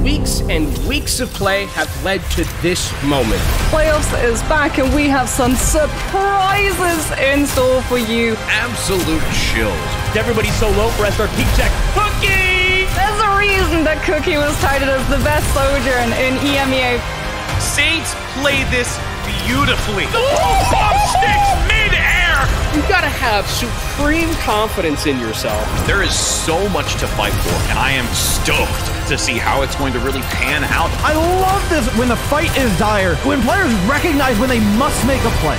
Weeks and weeks of play have led to this moment. Playoffs is back and we have some surprises in store for you. Absolute chills. Everybody's so low for our peak check. Cookie! There's a reason that Cookie was touted as the best soldier in EMEA. Saints play this beautifully. The bomb sticks mid-air! You gotta have supreme confidence in yourself. There is so much to fight for, and I am stoked to see how it's going to really pan out. I love this when the fight is dire, when players recognize when they must make a play.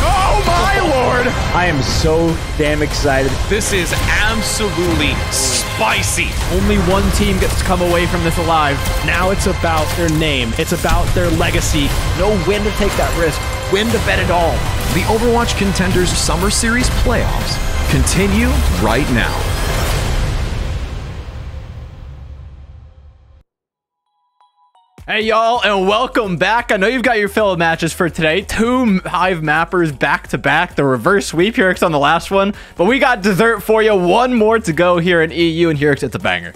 Oh my lord! I am so damn excited. This is absolutely spicy. Only one team gets to come away from this alive. Now it's about their name. It's about their legacy. Know when to take that risk, when to bet it all. The Overwatch Contenders Summer Series playoffs continue right now. Hey y'all, and welcome back. I know you've got your fill of matches for today. 2 Hive mappers back to back. The reverse sweep Herix on the last one, but we got dessert for you. One more to go here in EU, and Herix, it's a banger.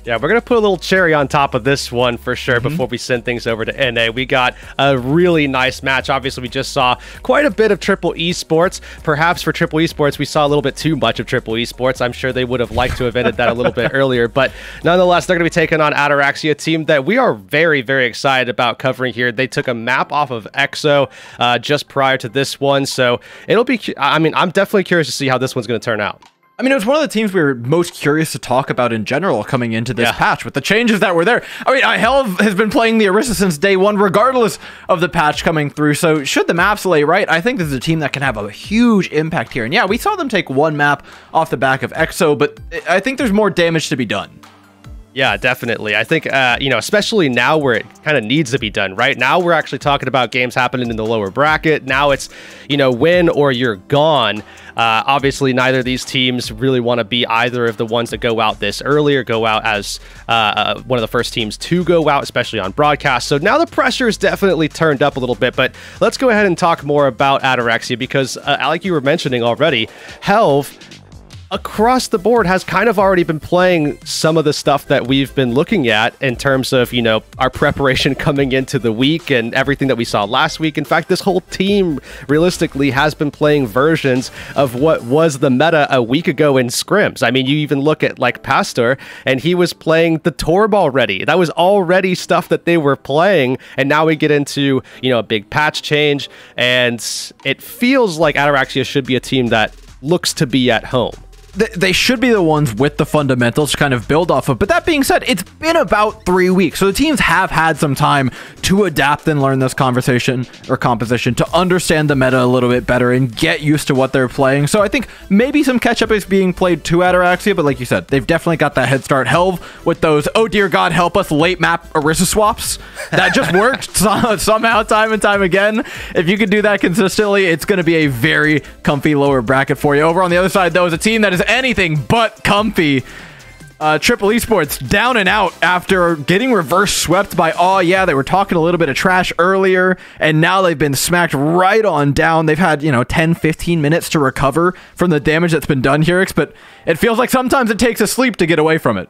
Yeah, we're going to put a little cherry on top of this one for sure before we send things over to NA. We got a really nice match. Obviously, we just saw quite a bit of Triple Esports. Perhaps for Triple Esports, we saw a little bit too much of Triple Esports. I'm sure they would have liked to have ended that a little bit earlier. But nonetheless, they're going to be taking on Ataraxia, a team that we are very, very excited about covering here. They took a map off of EXO just prior to this one. So it'll be, I mean, I'm definitely curious to see how this one's going to turn out. I mean, it was one of the teams we were most curious to talk about in general coming into this patch with the changes that were there. I mean, Helv has been playing the Orisa since day one, regardless of the patch coming through. So should the maps lay right, I think this is a team that can have a huge impact here. And yeah, we saw them take one map off the back of EXO, but I think there's more damage to be done. Yeah, definitely. I think, you know, especially now where it kind of needs to be done, right? Now we're actually talking about games happening in the lower bracket. Now it's, you know, win or you're gone. Obviously, neither of these teams really want to be either of the ones that go out this early or go out as one of the first teams to go out, especially on broadcast. So now the pressure is definitely turned up a little bit, but let's go ahead and talk more about Ataraxia because, like you were mentioning already, Helv, across the board, has kind of already been playing some of the stuff that we've been looking at in terms of, you know, our preparation coming into the week and everything that we saw last week. In fact, this whole team realistically has been playing versions of what was the meta a week ago in scrims. I mean, you even look at like Pastor, and he was playing the Torb already. That was already stuff that they were playing, and now we get into, you know, a big patch change, and it feels like Ataraxia should be a team that looks to be at home. They should be the ones with the fundamentals to kind of build off of. But that being said, it's been about 3 weeks. So the teams have had some time to adapt and learn this conversation or composition, to understand the meta a little bit better and get used to what they're playing. So I think maybe some catch-up is being played to Ataraxia, but like you said, they've definitely got that head start. Helv with those, oh dear God, help us, late map Orisa swaps. That just worked somehow time and time again. If you could do that consistently, it's going to be a very comfy lower bracket for you. Over on the other side, though, is a team that is anything but comfy. Triple Esports down and out after getting reverse swept by, oh yeah, they were talking a little bit of trash earlier, and now they've been smacked right on down. They've had, you know, 10-15 minutes to recover from the damage that's been done here, but it feels like sometimes it takes a sleep to get away from it.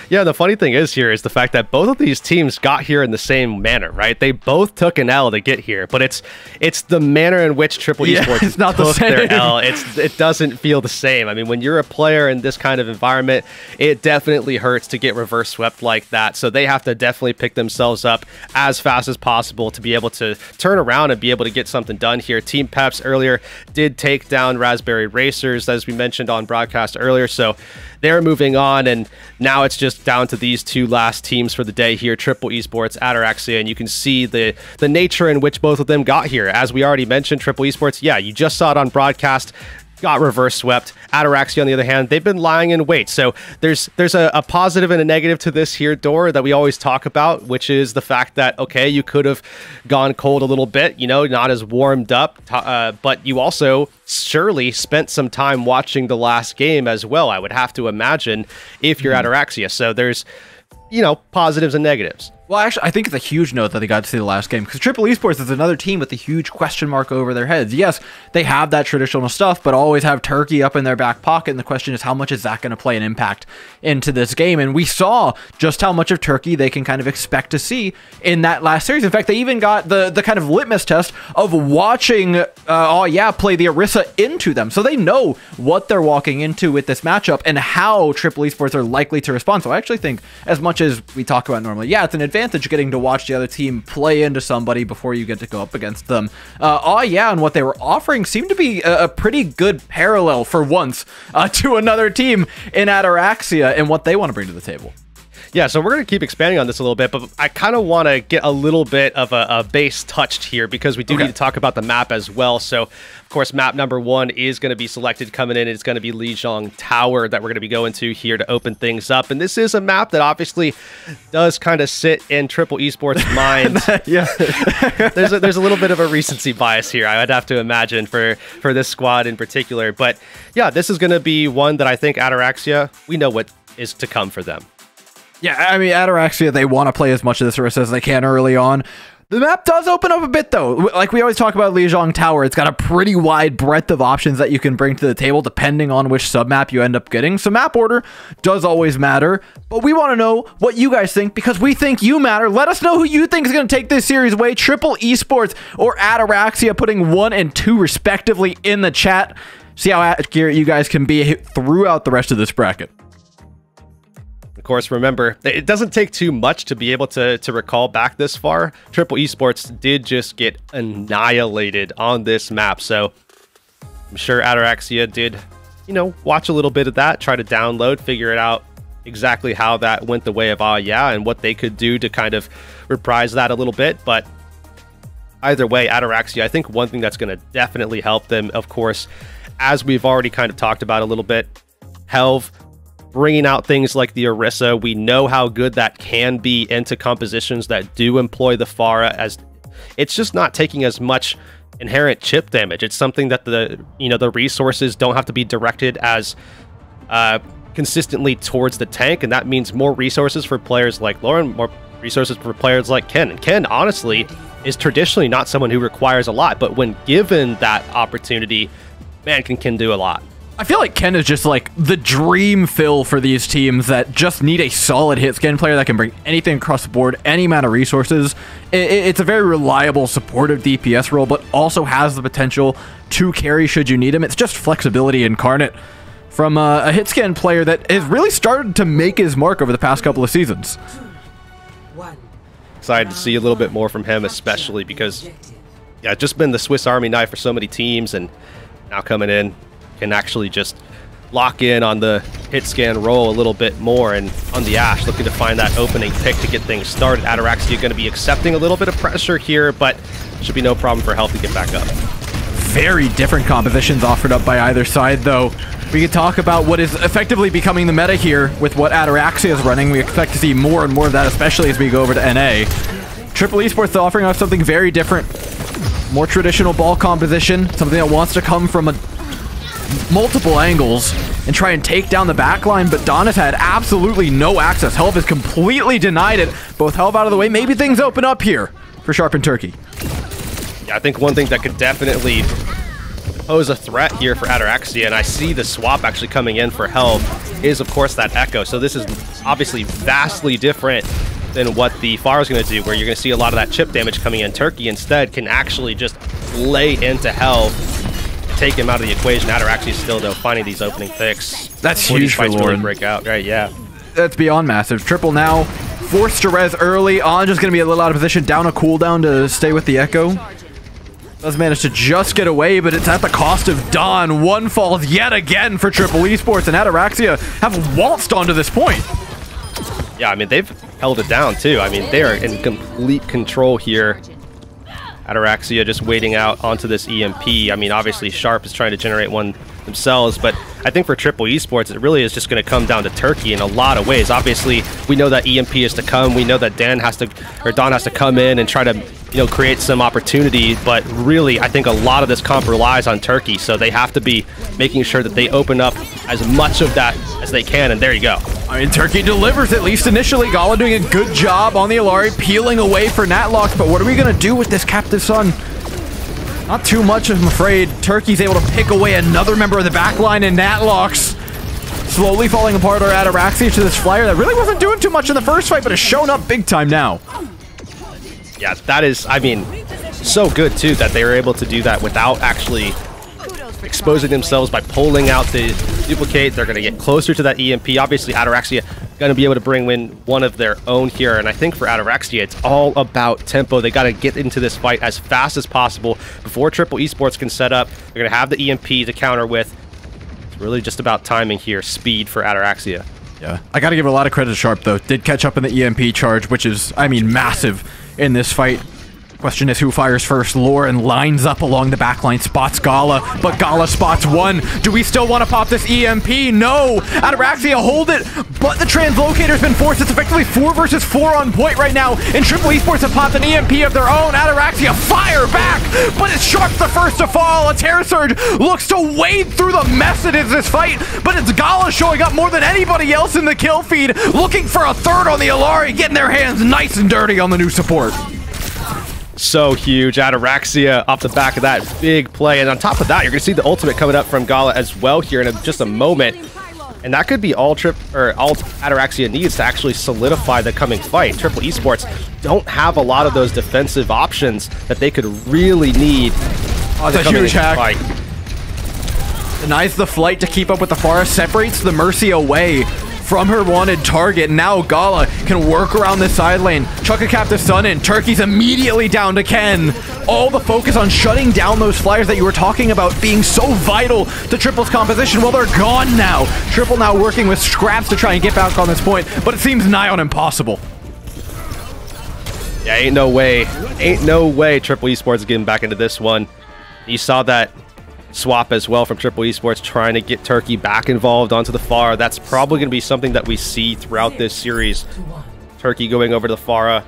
Yeah, the funny thing is here is the fact that both of these teams got here in the same manner, right? They both took an L to get here, but it's the manner in which Triple Esports took their L. It doesn't feel the same. I mean, when you're a player in this kind of environment, it definitely hurts to get reverse swept like that. So they have to definitely pick themselves up as fast as possible to be able to turn around and be able to get something done here. Team Peps earlier did take down Raspberry Racers, as we mentioned on broadcast earlier. So they're moving on, and now it's just down to these two last teams for the day here, Triple Esports, Ataraxia, and you can see the nature in which both of them got here. As we already mentioned, Triple Esports, yeah, you just saw it on broadcast, got reverse swept. Ataraxia, on the other hand, they've been lying in wait. So there's a positive and a negative to this here, Door, that we always talk about, which is the fact that, okay, you could have gone cold a little bit, you know, not as warmed up, but you also surely spent some time watching the last game as well, I would have to imagine, if you're Ataraxia. So there's, you know, positives and negatives. Well, actually, I think it's a huge note that they got to see the last game, because Triple Esports is another team with a huge question mark over their heads. Yes, they have that traditional stuff, but always have Turkey up in their back pocket, and the question is, how much is that going to play an impact into this game? And we saw just how much of Turkey they can kind of expect to see in that last series. In fact, they even got the kind of litmus test of watching Oh Yeah play the Orisa into them, so they know what they're walking into with this matchup and how Triple Esports are likely to respond. So I actually think, as much as we talk about normally, yeah, it's an advantage getting to watch the other team play into somebody before you get to go up against them. Oh Yeah, and what they were offering seemed to be a pretty good parallel for once to another team in Ataraxia and what they want to bring to the table. Yeah, so we're going to keep expanding on this a little bit, but I kind of want to get a little bit of a base touched here, because we do need to talk about the map as well. So, of course, map number 1 is going to be selected coming in. It's going to be Lijiang Tower that we're going to be going to here to open things up. And this is a map that obviously does kind of sit in Triple Esports' mind. Yeah. there's a little bit of a recency bias here, I would have to imagine, for this squad in particular. But yeah, this is going to be one that I think Ataraxia, we know what is to come for them. Yeah, I mean, Ataraxia, they want to play as much of this Orisa as they can early on. The map does open up a bit, though. Like we always talk about Lijiang Tower, it's got a pretty wide breadth of options that you can bring to the table depending on which submap you end up getting. So map order does always matter, but we want to know what you guys think, because we think you matter. Let us know who you think is going to take this series away, Triple Esports or Ataraxia, putting 1 and 2 respectively in the chat. See how accurate you guys can be throughout the rest of this bracket. Of course, remember, it doesn't take too much to be able to recall back this far. Triple Esports did just get annihilated on this map, so I'm sure Ataraxia did, you know, watch a little bit of that, try to download, figure it out exactly how that went the way of Oh Yeah and what they could do to kind of reprise that a little bit. But either way, Ataraxia, I think one thing that's going to definitely help them, of course, as we've already kind of talked about a little bit, Helve, bringing out things like the Orisa. We know how good that can be into compositions that do employ the Pharah, as it's just not taking as much inherent chip damage. It's something that the resources don't have to be directed as consistently towards the tank, and that means more resources for players like Lauren, more resources for players like Ken. And Ken, honestly, is traditionally not someone who requires a lot, but when given that opportunity, man, can do a lot. I feel like Ken is just like the dream fill for these teams that just need a solid hit scan player that can bring anything across the board, any amount of resources. It's a very reliable, supportive DPS role, but also has the potential to carry should you need him. It's just flexibility incarnate from a hit scan player that has really started to make his mark over the past couple of seasons. Excited to see a little bit more from him, especially because, yeah, just been the Swiss Army knife for so many teams, and now coming in, can actually just lock in on the hit scan roll a little bit more, and on the Ashe, looking to find that opening pick to get things started. Ataraxia going to be accepting a little bit of pressure here, but should be no problem for Health to get back up. Very different compositions offered up by either side, though. We could talk about what is effectively becoming the meta here with what Ataraxia is running. We expect to see more and more of that, especially as we go over to NA. Triple Esports offering us something very different. More traditional ball composition, something that wants to come from multiple angles and try and take down the backline, but Don has had absolutely no access. Helve has completely denied it. Both Helve out of the way. Maybe things open up here for Sharp and Turkey. Yeah, I think one thing that could definitely pose a threat here for Ataraxia, and I see the swap actually coming in for Helve, is of course that Echo. So this is obviously vastly different than what the Pharah is going to do, where you're going to see a lot of that chip damage coming in. Turkey instead can actually just lay into Helve, take him out of the equation. Ataraxia still, though, finding these opening picks. That's huge for Lauren. Really break out, right? Yeah. That's beyond massive. Triple now forced to res early on, just going to be a little out of position, down a cooldown to stay with the Echo. Does manage to just get away, but it's at the cost of Don. One falls yet again for Triple Esports, and Ataraxia have waltzed onto this point. Yeah, I mean, they've held it down, too. I mean, they are in complete control here. Ataraxia just waiting out onto this EMP. I mean, obviously, Sharp is trying to generate one themselves, but I think for Triple Esports, it really is just going to come down to Turkey in a lot of ways. Obviously, we know that EMP is to come. We know that Don has to come in and try to, create some opportunity, but really, I think a lot of this comp relies on Turkey, so they have to be making sure that they open up as much of that as they can, and there you go. I mean, Turkey delivers, at least initially. Gala doing a good job on the Illari, peeling away for Natlox, but what are we going to do with this Captive Sun? Not too much, I'm afraid. Turkey's able to pick away another member of the backline, and Natlox slowly falling apart, or Ataraxia to this Flyer that really wasn't doing too much in the first fight, but has shown up big time now. Yeah, that is, I mean, so good, too, that they were able to do that without actually exposing themselves by pulling out the duplicate. They're going to get closer to that EMP. Obviously, Ataraxia going to be able to bring in one of their own here, and I think for Ataraxia, it's all about tempo. They got to get into this fight as fast as possible before Triple Esports can set up. They're going to have the EMP to counter with. It's really just about timing here, speed for Ataraxia. Yeah, I got to give a lot of credit to Sharp, though. Did catch up in the EMP charge, which is, I mean, massive in this fight. Question is who fires first. Lauren lines up along the backline, spots Gala, but Gala spots one. Do we still want to pop this EMP? No! Ataraxia hold it, but the translocator's been forced. It's effectively 4 versus 4 on point right now, and Triple Esports have popped an EMP of their own. Ataraxia fire back, but it's Sharp the first to fall. A Terror Surge looks to wade through the mess that is this fight, but it's Gala showing up more than anybody else in the kill feed, looking for a third on the Illari, getting their hands nice and dirty on the new support. So huge. Ataraxia off the back of that big play. And on top of that, you're going to see the ultimate coming up from Gala as well here in just a moment. And that could be all Ataraxia needs to actually solidify the coming fight. Triple Esports don't have a lot of those defensive options that they could really need. Oh, that's a huge hack. Denies the flight to keep up with the Pharah, separates the Mercy away from her wanted target. Now Gala can work around this side lane, chuck a Captive Sun in. Turkey's immediately down to Ken. All the focus on shutting down those Flyers that you were talking about being so vital to Triple's composition. Well, they're gone now. Triple now working with scraps to try and get back on this point, but it seems nigh on impossible. Yeah, ain't no way Triple Esports is getting back into this one. You saw that swap as well from Triple Esports trying to get Turkey back involved onto the Pharah. That's probably going to be something that we see throughout this series. Turkey going over to the Pharah,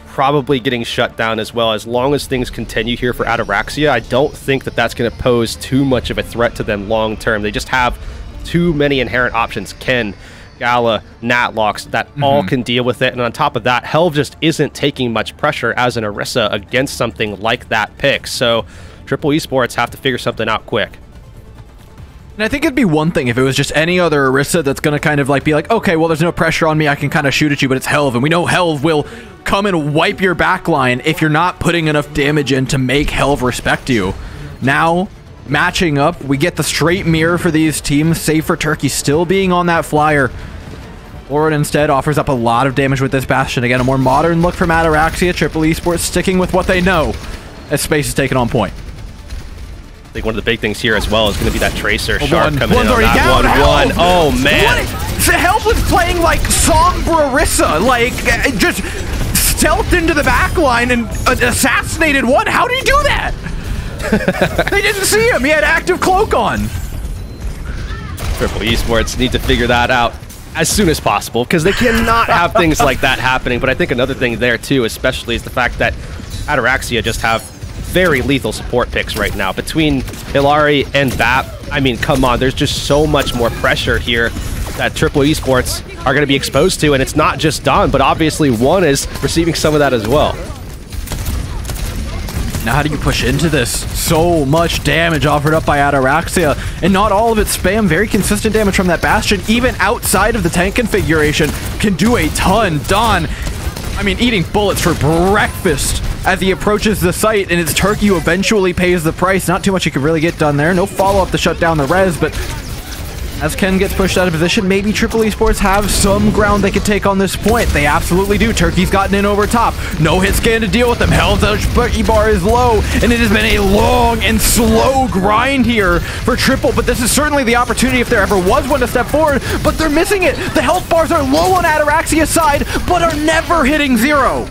probably getting shut down as well. As long as things continue here for Ataraxia, I don't think that that's going to pose too much of a threat to them long term. They just have too many inherent options. Ken, Gala, Natlox, that all can deal with it. And on top of that, Helve just isn't taking much pressure as an Orisa against something like that pick. So Triple Esports have to figure something out quick. And I think it'd be one thing if it was just any other Orisa that's going to kind of like be like, okay, well, there's no pressure on me, I can kind of shoot at you, but it's Helve, and we know Helve will come and wipe your backline if you're not putting enough damage in to make Helve respect you. Now, matching up, we get the straight mirror for these teams, save for Turkey still being on that Flyer. Lauren instead offers up a lot of damage with this Bastion. Again, a more modern look from Ataraxia. Triple Esports sticking with what they know as Space is taken on point. I think one of the big things here as well is going to be that Tracer Sharp coming in on that down. 1-1. Oh, man. The Helve was playing like Sombra Orisa, like just stealthed into the backline and assassinated one. How did he do that? They didn't see him. He had active cloak on. Triple Esports need to figure that out as soon as possible because they cannot have things like that happening. But I think another thing there, too, especially is the fact that Ataraxia just have very lethal support picks right now. Between Illari and BAP, I mean, come on, there's just so much more pressure here that Triple Esports are going to be exposed to, and it's not just Don, but obviously One is receiving some of that as well. Now how do you push into this? So much damage offered up by Ataraxia, and not all of it spam. Very consistent damage from that Bastion, even outside of the tank configuration, can do a ton. Don, I mean, eating bullets for breakfast as he approaches the site, and it's Turkey who eventually pays the price. Not too much he could really get done there. No follow-up to shut down the res, but as Ken gets pushed out of position, maybe Triple Esports have some ground they could take on this point. They absolutely do. Turkey's gotten in over top. No hit scan to deal with them. Helve's HP bar is low, and it has been a long and slow grind here for Triple, but this is certainly the opportunity if there ever was one to step forward, but they're missing it. The health bars are low on Ataraxia's side, but are never hitting 0.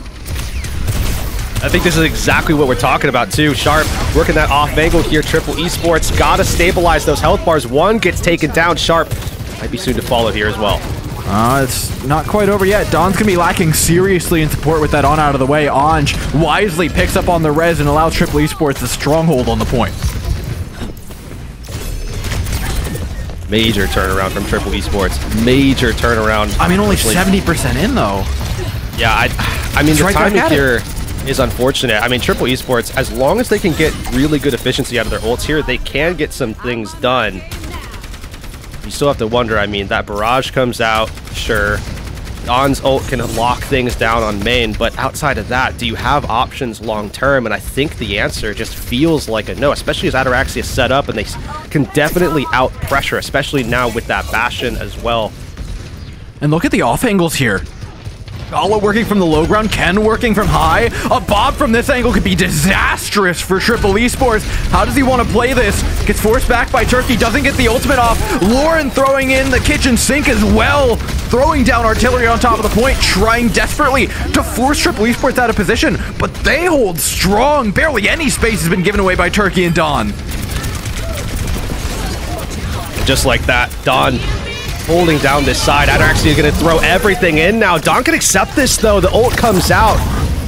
I think this is exactly what we're talking about, too. Sharp working that off angle here. Triple Esports got to stabilize those health bars. One gets taken down. Sharp might be soon to follow here as well. It's not quite over yet. Don's going to be lacking seriously in support with that on out of the way. Anj wisely picks up on the res and allows Triple Esports the stronghold on the point. Major turnaround from Triple Esports. Major turnaround. I mean, only 70% in, though. Yeah, I mean, the right timing here is unfortunate. I mean, Triple Esports, as long as they can get really good efficiency out of their ults here, they can get some things done. You still have to wonder, I mean, that barrage comes out, sure. Don's ult can lock things down on main, but outside of that, do you have options long term? And I think the answer just feels like a no, especially as Ataraxia is set up and they can definitely out pressure, especially now with that Bastion as well. And look at the off angles here. Gala working from the low ground, Ken working from high. A Bob from this angle could be disastrous for Triple Esports. How does he want to play this? Gets forced back by Turkey, doesn't get the ultimate off. Lauren throwing in the kitchen sink as well. Throwing down artillery on top of the point, trying desperately to force Triple Esports out of position. But they hold strong. Barely any space has been given away by Turkey and Don. Just like that, Don holding down this side. Ataraxia going to throw everything in now. Don can accept this, though. The ult comes out.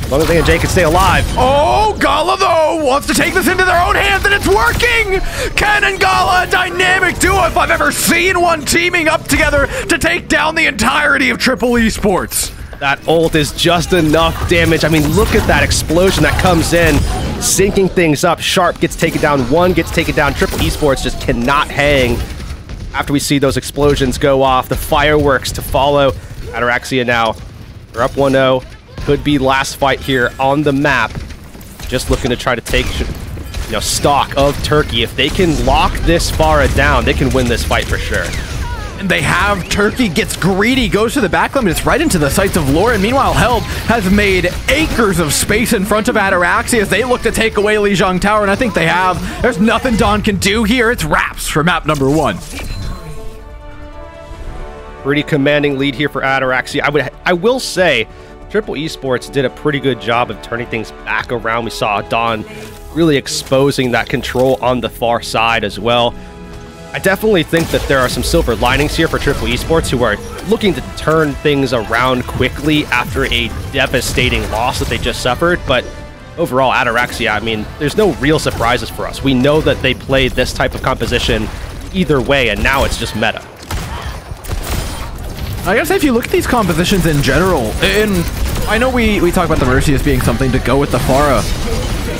As long as they and Jay can stay alive. Oh, Gala, though, wants to take this into their own hands, and it's working! Ken and Gala, a dynamic duo if I've ever seen one, teaming up together to take down the entirety of Triple Esports. That ult is just enough damage. I mean, look at that explosion that comes in, syncing things up. Sharp gets taken down, one gets taken down. Triple Esports just cannot hang. After we see those explosions go off, the fireworks to follow. Ataraxia now, they're up 1-0. Could be last fight here on the map. Just looking to try to take, stock of Turkey. If they can lock this Pharah down, they can win this fight for sure. And they have Turkey, gets greedy, goes to the back limit, it's right into the sights of Lauren. Meanwhile, Held has made acres of space in front of Ataraxia as they look to take away Lijiang Tower, and I think they have. There's nothing Don can do here. It's wraps for map number 1. Pretty commanding lead here for Ataraxia. I will say, Triple Esports did a pretty good job of turning things back around. We saw Don really exposing that control on the far side as well. I definitely think that there are some silver linings here for Triple Esports, who are looking to turn things around quickly after a devastating loss that they just suffered. But overall, Ataraxia, I mean, there's no real surprises for us. We know that they play this type of composition either way, and now it's just meta. I gotta say, if you look at these compositions in general, and I know we talk about the Mercy as being something to go with the Pharah.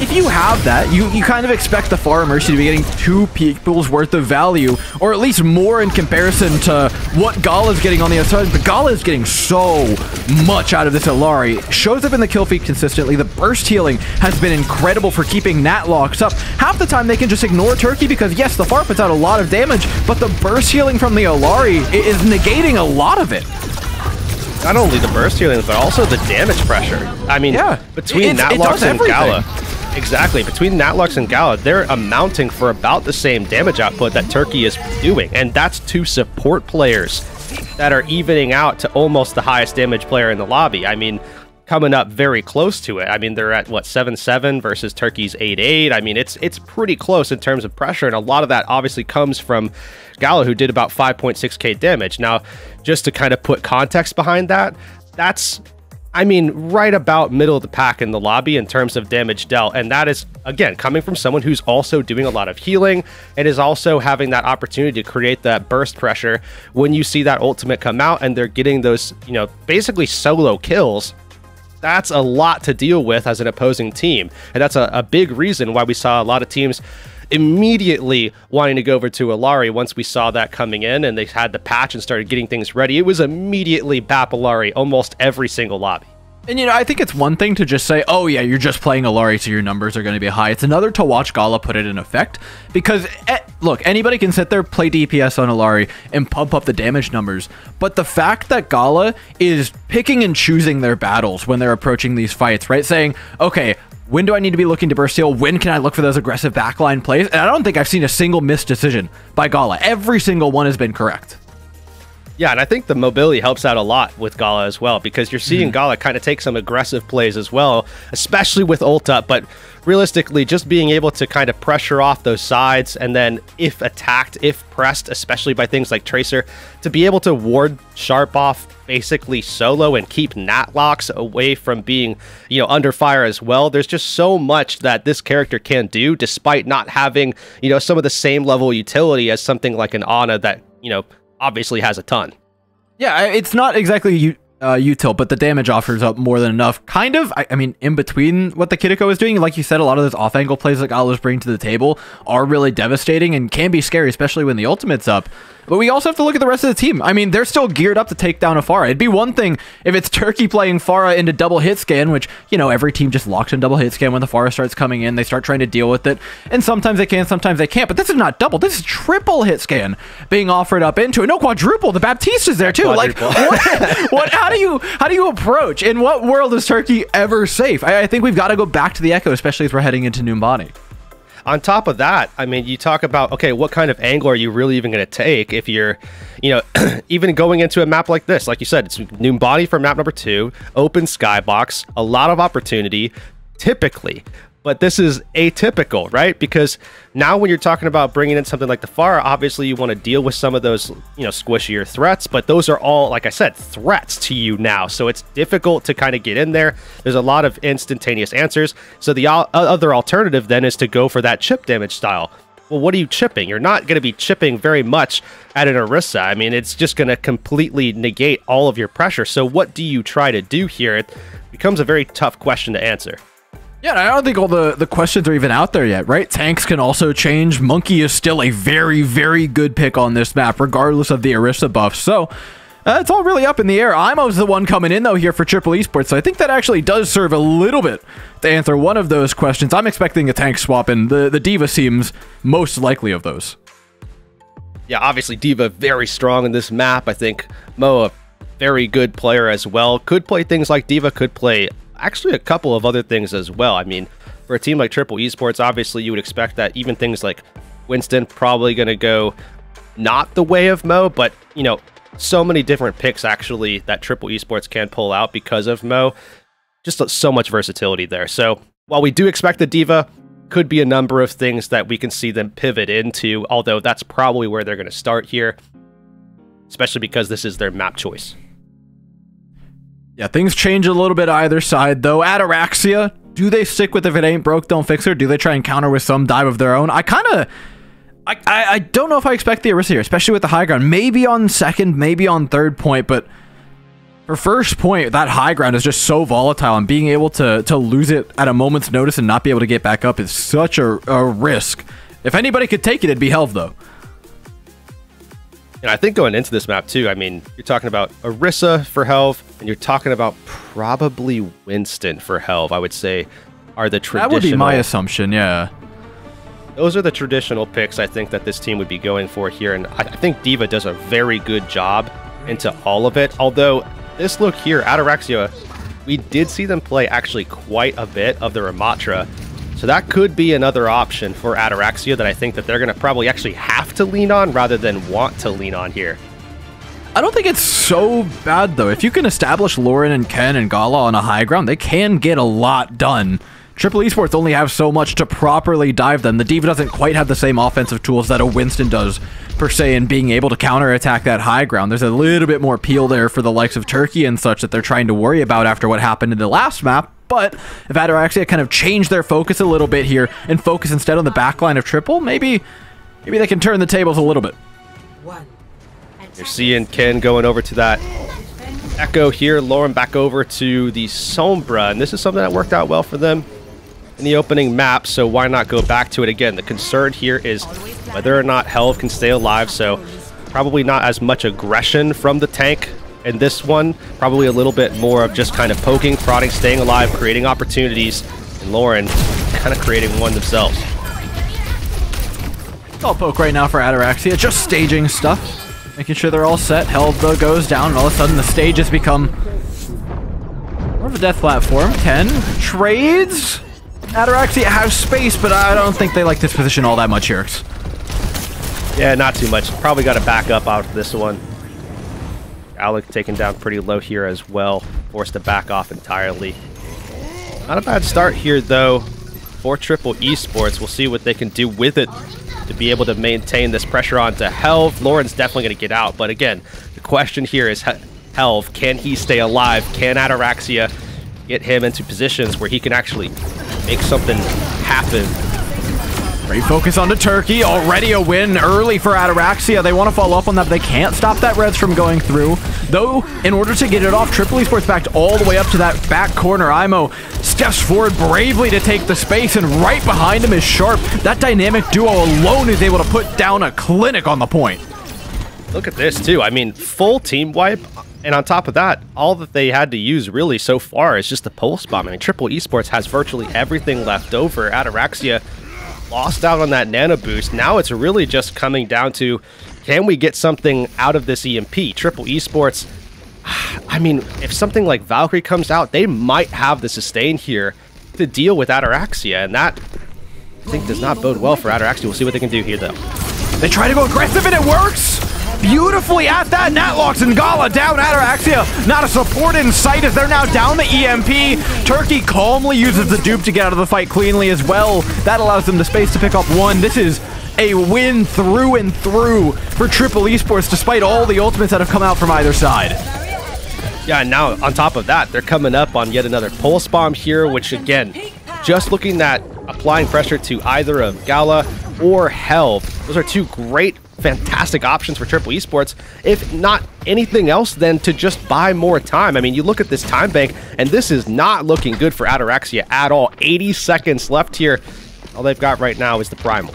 If you have that, you kind of expect the Pharah Mercy to be getting 2 people's worth of value, or at least more in comparison to what Gala's getting on the other side. But Gala is getting so much out of this Illari. Shows up in the kill feed consistently. The burst healing has been incredible for keeping Nat locks up. Half the time they can just ignore Turkey because, yes, the Pharah puts out a lot of damage, but the burst healing from the Illari is negating a lot of it. Not only the burst healing, but also the damage pressure. I mean, between Natlocks and Gala. Exactly. Between Natlocks and Gala, they're amounting for about the same damage output that Turkey is doing. And that's 2 support players that are evening out to almost the highest damage player in the lobby. I mean, coming up very close to it. I mean, they're at, what, 7-7 versus Turkey's 8-8. I mean, it's pretty close in terms of pressure. And a lot of that obviously comes from Gala, who did about 5.6k damage. Now, just to kind of put context behind that, that's, I mean, right about middle of the pack in the lobby in terms of damage dealt. And that is, again, coming from someone who's also doing a lot of healing and is also having that opportunity to create that burst pressure when you see that ultimate come out and they're getting those, basically solo kills. That's a lot to deal with as an opposing team. And that's a big reason why we saw a lot of teams immediately wanting to go over to Illari once we saw that coming in and they had the patch and started getting things ready. It was immediately BAP Illari almost every single lobby. And, I think it's one thing to just say, oh, yeah, you're just playing Illari, so your numbers are going to be high. It's another to watch Gala put it in effect. Because, look, anybody can sit there, play DPS on Illari, and pump up the damage numbers. But the fact that Gala is picking and choosing their battles when they're approaching these fights, right? Saying, okay, when do I need to be looking to burst heal? When can I look for those aggressive backline plays? And I don't think I've seen a single missed decision by Gala. Every single one has been correct. Yeah, and I think the mobility helps out a lot with Gala as well, because you're seeing Gala kind of take some aggressive plays as well, especially with ult up, but realistically, just being able to kind of pressure off those sides, and then if attacked, if pressed, especially by things like Tracer, to be able to ward Sharp off basically solo and keep Natlocks away from being, under fire as well. There's just so much that this character can do, despite not having, some of the same level utility as something like an Ana that obviously has a ton. Yeah, it's not exactly util, but the damage offers up more than enough. Kind of, I mean, in between what the Kiriko is doing, like you said, a lot of those off-angle plays that Galo's bringing to the table are really devastating and can be scary, especially when the ultimate's up. But we also have to look at the rest of the team. I mean, they're still geared up to take down a Pharah. It'd be one thing if it's Turkey playing Pharah into double hit scan, which, every team just locks in double hit scan when the Pharah starts coming in. They start trying to deal with it. And sometimes they can, sometimes they can't. But this is not double. This is triple hit scan being offered up into it. No, quadruple. The Baptiste is there too. Like, what? How do you approach? In what world is Turkey ever safe? I think we've got to go back to the Echo, especially as we're heading into Numbani. On top of that, I mean, you talk about, okay, what kind of angle are you really even going to take if you're, even going into a map like this? Like you said, it's Numbani for map number 2, open skybox, a lot of opportunity, typically. But this is atypical, right? Because now when you're talking about bringing in something like the Pharah, obviously you want to deal with some of those, squishier threats, but those are all, like I said, threats to you now. So it's difficult to kind of get in there. There's a lot of instantaneous answers. So the other alternative then is to go for that chip damage style. Well, what are you chipping? You're not going to be chipping very much at an Orisa. I mean, it's just going to completely negate all of your pressure. So what do you try to do here? It becomes a very tough question to answer. Yeah, I don't think all the questions are even out there yet, right? Tanks can also change. Monkey is still a very, very good pick on this map, regardless of the Orisa buff. So, it's all really up in the air. Imo's the one coming in, though, here for Triple Esports. So I think that actually does serve a little bit to answer one of those questions. I'm expecting a tank swap, and the D.Va seems most likely of those. Yeah, obviously D.Va very strong in this map. I think Mo, a very good player as well. Could play things like D.Va, could play actually a couple of other things as well. I mean, for a team like Triple Esports, obviously you would expect that even things like Winston probably going to go not the way of Mo, but, so many different picks actually that Triple Esports can pull out because of Mo. Just so much versatility there. So while we do expect the D.Va, could be a number of things that we can see them pivot into, although that's probably where they're going to start here, especially because this is their map choice. Yeah, things change a little bit either side, though. Ataraxia, do they stick with if it ain't broke, don't fix her? Do they try and counter with some dive of their own? I don't know if I expect the Orisa here, especially with the high ground. Maybe on second, maybe on third point, but for first point, that high ground is just so volatile, and being able to lose it at a moment's notice and not be able to get back up is such a risk. If anybody could take it, it'd be Helv, though. And I think going into this map too, I mean, you're talking about Orisa for Helv, and you're talking about probably Winston for Helv, I would say, are the traditional... That would be my assumption, yeah. Those are the traditional picks I think that this team would be going for here, and I think D.Va does a very good job into all of it. Although, this look here, Ataraxia, we did see them play actually quite a bit of the Ramatra, so that could be another option for Ataraxia that I think that they're going to probably actually have to lean on rather than want to lean on here. I don't think it's so bad, though. If you can establish Lauren and Ken and Gala on a high ground, they can get a lot done. Triple Esports only have so much to properly dive them. The D.Va doesn't quite have the same offensive tools that a Winston does, per se, in being able to counterattack that high ground. There's a little bit more peel there for the likes of Turkey and such that they're trying to worry about after what happened in the last map. But if Ataraxia kind of change their focus a little bit here and focus instead on the backline of Triple, maybe they can turn the tables a little bit. You're seeing Ken going over to that Echo here, Lauren back over to the Sombra, and this is something that worked out well for them in the opening map, so why not go back to it again? The concern here is whether or not Helv can stay alive, so probably not as much aggression from the tank. And this one, probably a little bit more of just kind of poking, prodding, staying alive, creating opportunities, and Lauren kind of creating one themselves. It's all poke right now for Ataraxia, just staging stuff, making sure they're all set. Helv, though, goes down, and all of a sudden the stage has become more of a death platform. Ken trades. Ataraxia has space, but I don't think they like this position all that much here. Yeah, not too much. Probably got to back up out of this one. Alec taken down pretty low here as well, forced to back off entirely. Not a bad start here, though, for Triple Esports. We'll see what they can do with it to be able to maintain this pressure onto Helv. Lauren's definitely going to get out, but again, the question here is Helv, can he stay alive? Can Ataraxia get him into positions where he can actually make something happen Great focus onto Turkey. Already a win early for Ataraxia. They want to follow up on that, but they can't stop that res from going through. Though, in order to get it off, Triple Esports backed all the way up to that back corner. Imo steps forward bravely to take the space, and right behind him is Sharp. That dynamic duo alone is able to put down a clinic on the point. Look at this, too. I mean, full team wipe. And on top of that, all that they had to use really so far is just the pulse bomb. I mean, Triple Esports has virtually everything left over. Ataraxia lost out on that nano boost. Now it's really just coming down to, can we get something out of this EMP? Triple Esports, I mean, if something like Valkyrie comes out, they might have the sustain here to deal with Ataraxia, and that, I think, does not bode well for Ataraxia. We'll see what they can do here, though. They try to go aggressive, and it works! Beautifully at that, Natlocks and Gala down. Ataraxia, not a support in sight as they're now down the EMP. Turkey calmly uses the dupe to get out of the fight cleanly as well. That allows them the space to pick up one. This is a win through and through for Triple Esports, despite all the ultimates that have come out from either side. Yeah, and now on top of that, they're coming up on yet another pulse bomb here, which again, just looking at applying pressure to either of Gala or Helv, those are two great, fantastic options for Triple Esports, if not anything else than to just buy more time. I mean, you look at this time bank, and this is not looking good for Ataraxia at all. 80 seconds left here. All they've got right now is the Primal.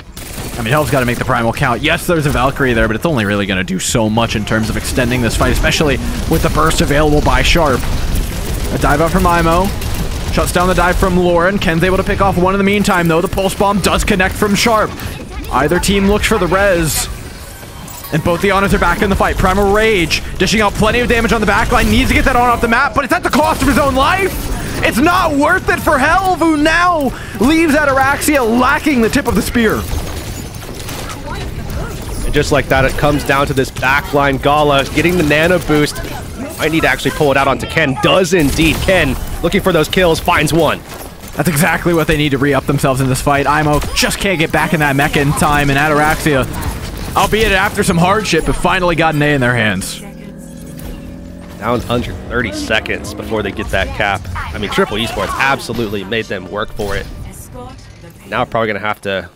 I mean, Helv's got to make the Primal count. Yes, there's a Valkyrie there, but it's only really going to do so much in terms of extending this fight, especially with the burst available by Sharp. A dive out from Imo. Shuts down the dive from Lauren. Ken's able to pick off one in the meantime, though. The Pulse Bomb does connect from Sharp. Either team looks for the res. And both the Honors are back in the fight. Primal Rage, dishing out plenty of damage on the backline. Needs to get that on off the map, but it's at the cost of his own life. It's not worth it for Helv, who now leaves Ataraxia lacking the tip of the spear. And just like that, it comes down to this backline. Gala getting the nano boost. Might need to actually pull it out onto Ken. Does indeed. Ken looking for those kills, finds one. That's exactly what they need to re-up themselves in this fight. Imo just can't get back in that mech in time, and Ataraxia, albeit after some hardship, have finally got an A in their hands. Down under 30 seconds before they get that cap. I mean, Triple Esports absolutely made them work for it. Now we're probably going to have to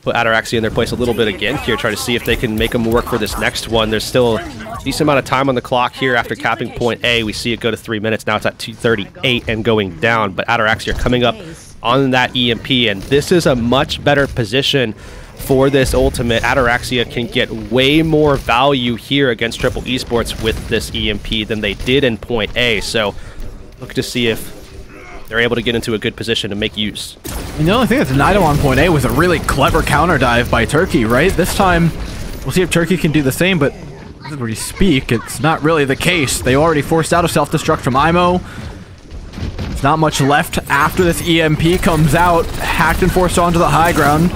put Ataraxia in their place a little bit again here, try to see if they can make them work for this next one. There's still a decent amount of time on the clock here after capping point A. We see it go to 3 minutes. Now it's at 2:38 and going down, but Ataraxia are coming up on that EMP, and this is a much better position for this ultimate. Ataraxia can get way more value here against Triple Esports with this EMP than they did in point A, so look to see if they're able to get into a good position to make use. And the only thing that's denied on point A was a really clever counter dive by Turkey, right? This time, we'll see if Turkey can do the same, but as we speak, it's not really the case. They already forced out a self-destruct from Imo. There's not much left after this EMP comes out. Hacked and forced onto the high ground.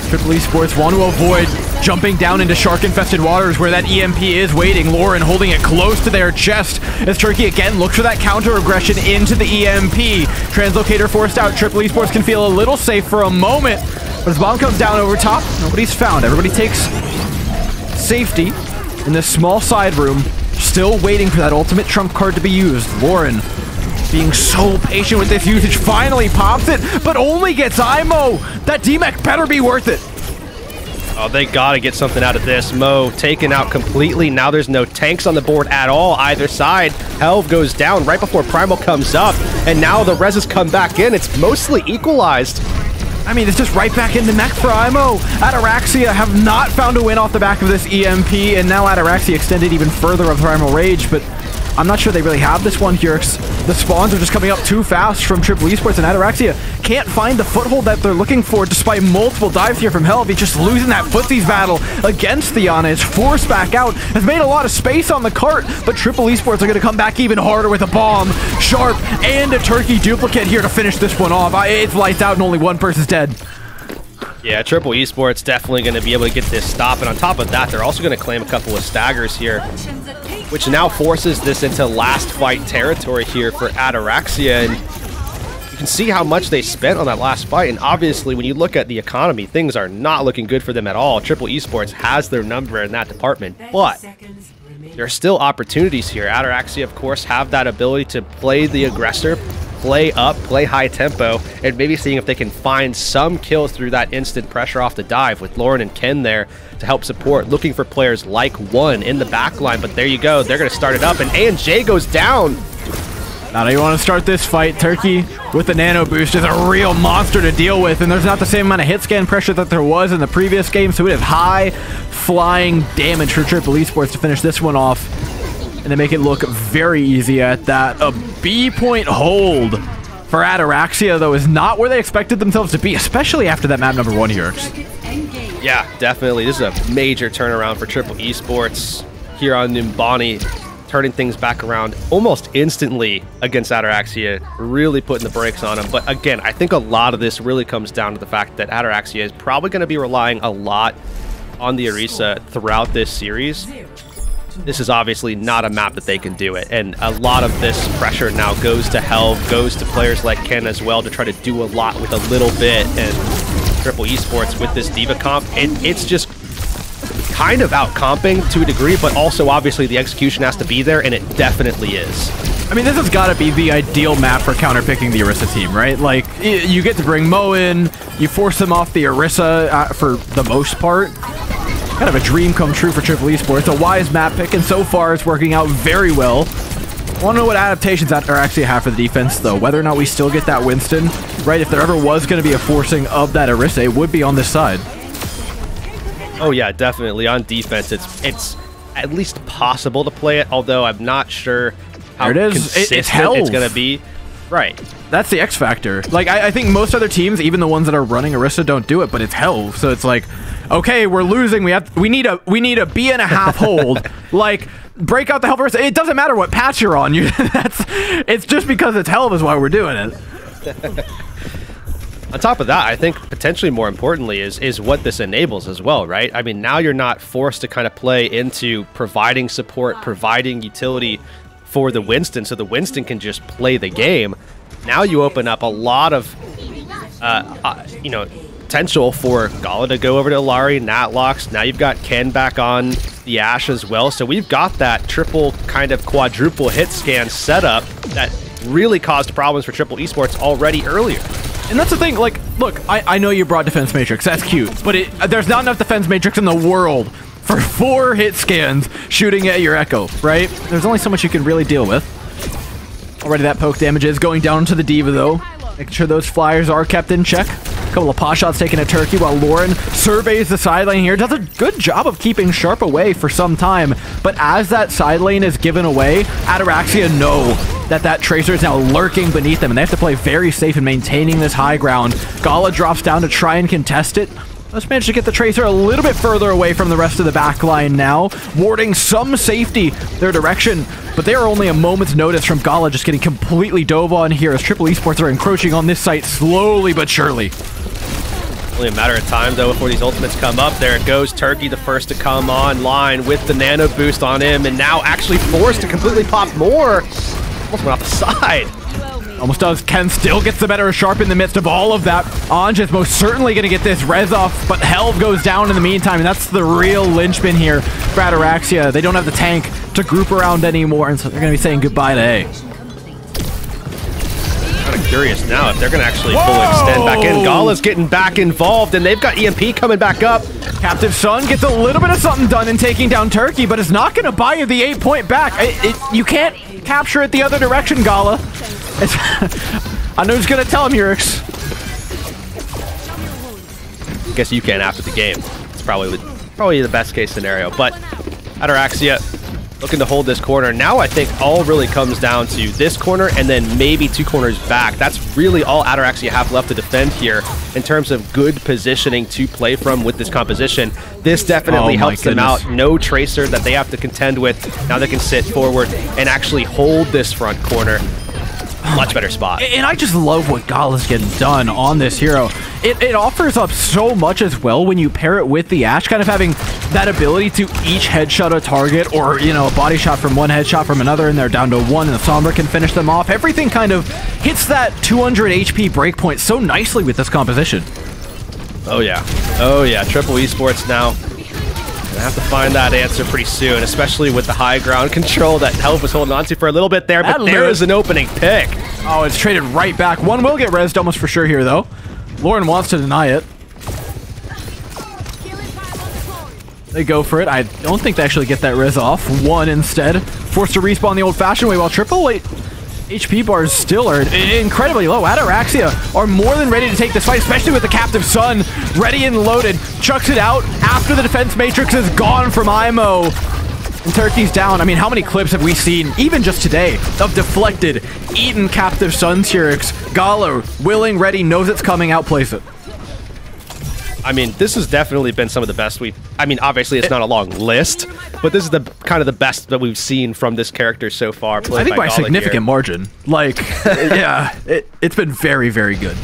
Triple Esports want to avoid jumping down into shark-infested waters where that EMP is waiting. Lauren holding it close to their chest as Turkey again looks for that counter-aggression into the EMP. Translocator forced out. Triple Esports can feel a little safe for a moment, but as bomb comes down over top, nobody's found. Everybody takes safety in this small side room, still waiting for that ultimate trump card to be used. Lauren, being so patient with this usage, finally pops it, but only gets Imo. That D-Mech better be worth it. Oh, they gotta get something out of this. Mo taken out completely. Now there's no tanks on the board at all, either side. Helv goes down right before Primal comes up, and now the reses come back in. It's mostly equalized. I mean, it's just right back in the mech for Imo. Ataraxia have not found a win off the back of this EMP, and now Ataraxia extended even further of Primal Rage, but I'm not sure they really have this one here. The spawns are just coming up too fast from Triple Esports, and Ataraxia can't find the foothold that they're looking for despite multiple dives here from Helv. He's just losing that footsies battle against Theana. Is forced back out, has made a lot of space on the cart, but Triple Esports are going to come back even harder with a bomb. Sharp and a Turkey duplicate here to finish this one off. It's lights out and only one person's dead. Yeah, Triple Esports definitely going to be able to get this stop, and on top of that, they're also going to claim a couple of staggers here, which now forces this into last fight territory here for Ataraxia, and you can see how much they spent on that last fight, and obviously when you look at the economy, things are not looking good for them at all. Triple Esports has their number in that department, but there are still opportunities here. Ataraxia, of course, have that ability to play the aggressor, play up, play high tempo, and maybe seeing if they can find some kills through that instant pressure off the dive with Lauren and Ken there to help support, looking for players like One in the back line. But there you go, they're going to start it up, and A&J goes down. Now you want to start this fight. Turkey with the nano boost is a real monster to deal with, and there's not the same amount of hit scan pressure that there was in the previous game, so we have high flying damage for Triple Esports to finish this one off. And they make it look very easy at that. A B-point hold for Ataraxia, though, is not where they expected themselves to be, especially after that map number 1 here. Yeah, definitely. This is a major turnaround for Triple Esports here on Numbani, turning things back around almost instantly against Ataraxia, really putting the brakes on them. But again, I think a lot of this really comes down to the fact that Ataraxia is probably going to be relying a lot on the Orisa throughout this series. This is obviously not a map that they can do it, and a lot of this pressure now goes to Helv, goes to players like Ken as well to try to do a lot with a little bit. And Triple Esports with this Diva comp, it's just kind of out-comping to a degree, but also obviously the execution has to be there, and it definitely is. I mean, this has got to be the ideal map for counterpicking the Orisa team, right? Like, you get to bring Mo in, you force them off the Orisa for the most part. Kind of a dream come true for Triple Esports. A wise map pick, and so far it's working out very well. I want to know what adaptations that actually have for the defense, though. Whether or not we still get that Winston, right? If there ever was going to be a forcing of that Orisa, it would be on this side. Oh yeah, definitely. On defense, it's at least possible to play it, although I'm not sure how consistent it's going to be. Right. That's the X factor. Like, I think most other teams, even the ones that are running Orisa, don't do it, but it's Helv. So it's like, okay, we're losing. We need a B.5 hold. Like, break out the Helv Orisa. It doesn't matter what patch you're on. It's just because it's Helv is why we're doing it. On top of that, I think potentially more importantly is what this enables as well, right? I mean, now you're not forced to kind of play into providing support, providing utility for the Winston, so the Winston can just play the game. Now you open up a lot of, potential for Gala to go over to Ilari, Natlox. Now you've got Ken back on the Ashe as well. So we've got that triple kind of quadruple hit scan setup that really caused problems for Triple Esports already earlier. And that's the thing, like, look, I know you brought Defense Matrix, that's cute, but there's not enough Defense Matrix in the world for 4 hit scans shooting at your Echo, right? There's only so much you can really deal with. Already that poke damage is going down to the Diva, though. Making sure those flyers are kept in check. A couple of pot shots taken at Turkey while Lauren surveys the side lane here. Does a good job of keeping Sharp away for some time. But as that side lane is given away, Ataraxia know that Tracer is now lurking beneath them, and they have to play very safe in maintaining this high ground. Gala drops down to try and contest it. Let's manage to get the Tracer a little bit further away from the rest of the back line now, warding some safety their direction, but they are only a moment's notice from Gala just getting completely dove on here as Triple Esports are encroaching on this site slowly but surely. Only a matter of time, though, before these ultimates come up. There it goes. Turkey, the first to come online with the nano boost on him, and now actually forced to completely pop more. Almost went off the side. Almost does. Ken still gets the better of Sharp in the midst of all of that. Anj is most certainly going to get this res off, but Helv goes down in the meantime, and that's the real linchpin here for Ataraxia. They don't have the tank to group around anymore, and so they're going to be saying goodbye to A. Kind of curious now if they're going to actually full extend back in. Gala's getting back involved, and they've got EMP coming back up. Captive Sun gets a little bit of something done in taking down Turkey, but it's not going to buy you the 8-point back. You can't capture it the other direction, Gala. I know who's going to tell him, Urix. Guess you can after the game. It's probably the best case scenario. But Ataraxia looking to hold this corner. Now I think all really comes down to this corner and then maybe 2 corners back. That's really all Ataraxia have left to defend here in terms of good positioning to play from with this composition. This definitely helps them out. No Tracer that they have to contend with. Now they can sit forward and actually hold this front corner. Much better spot. And I just love what Gala's getting done on this hero. It offers up so much as well when you pair it with the Ashe, kind of having that ability to each headshot a target, or, you know, a body shot from one, headshot from another, and they're down to 1, and the Sombra can finish them off. Everything kind of hits that 200 HP breakpoint so nicely with this composition. Oh yeah. Oh yeah. Triple Esports now. Gonna have to find that answer pretty soon, especially with the high ground control that Helv was holding on to for a little bit there, but there is an opening pick. Oh, it's traded right back. One will get rezzed almost for sure here, though. Lauren wants to deny it. They go for it. I don't think they actually get that res off. One instead. Forced to respawn the old-fashioned way while triple HP bars still are incredibly low. Ataraxia are more than ready to take this fight, especially with the Captive Sun ready and loaded. Chucks it out after the defense matrix is gone from IMO. And Turkey's down. I mean, how many clips have we seen, even just today, of deflected, eaten Captive Sun T-Rex? Gala, willing, ready, knows it's coming, outplays it. I mean, this has definitely been some of the best I mean, obviously it's not a long list, but this is the kind of the best that we've seen from this character so far. I think by a significant margin. Like, yeah, it's been very, very good.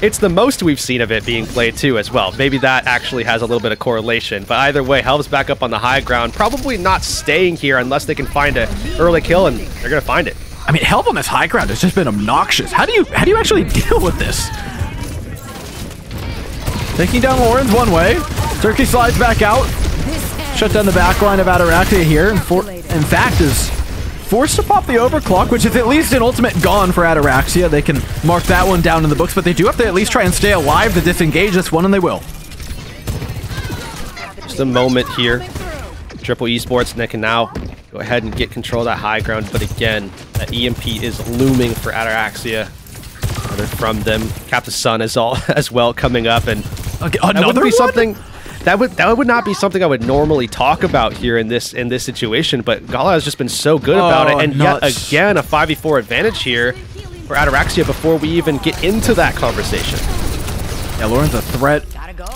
It's the most we've seen of it being played too as well. Maybe that actually has a little bit of correlation, but either way, Helve's back up on the high ground, probably not staying here unless they can find an early kill, and they're gonna find it. I mean, Helve on this high ground has just been obnoxious. How do you actually deal with this? Taking down Lauren's one way. Turkey slides back out. Shut down the back line of Ataraxia here. In fact, is forced to pop the overclock, which is at least an ultimate gone for Ataraxia. They can mark that one down in the books, but they do have to at least try and stay alive to disengage this one, and they will. Just a moment here. Triple Esports, and they can now go ahead and get control of that high ground, but again, that EMP is looming for Ataraxia. Another from them. Captain Sun is all as well coming up, and that would be something that would not be something I would normally talk about here in this situation, but Gala has just been so good about it, and yet again a 5v4 advantage here for Ataraxia before we even get into that conversation. Yeah, Lauren's a threat.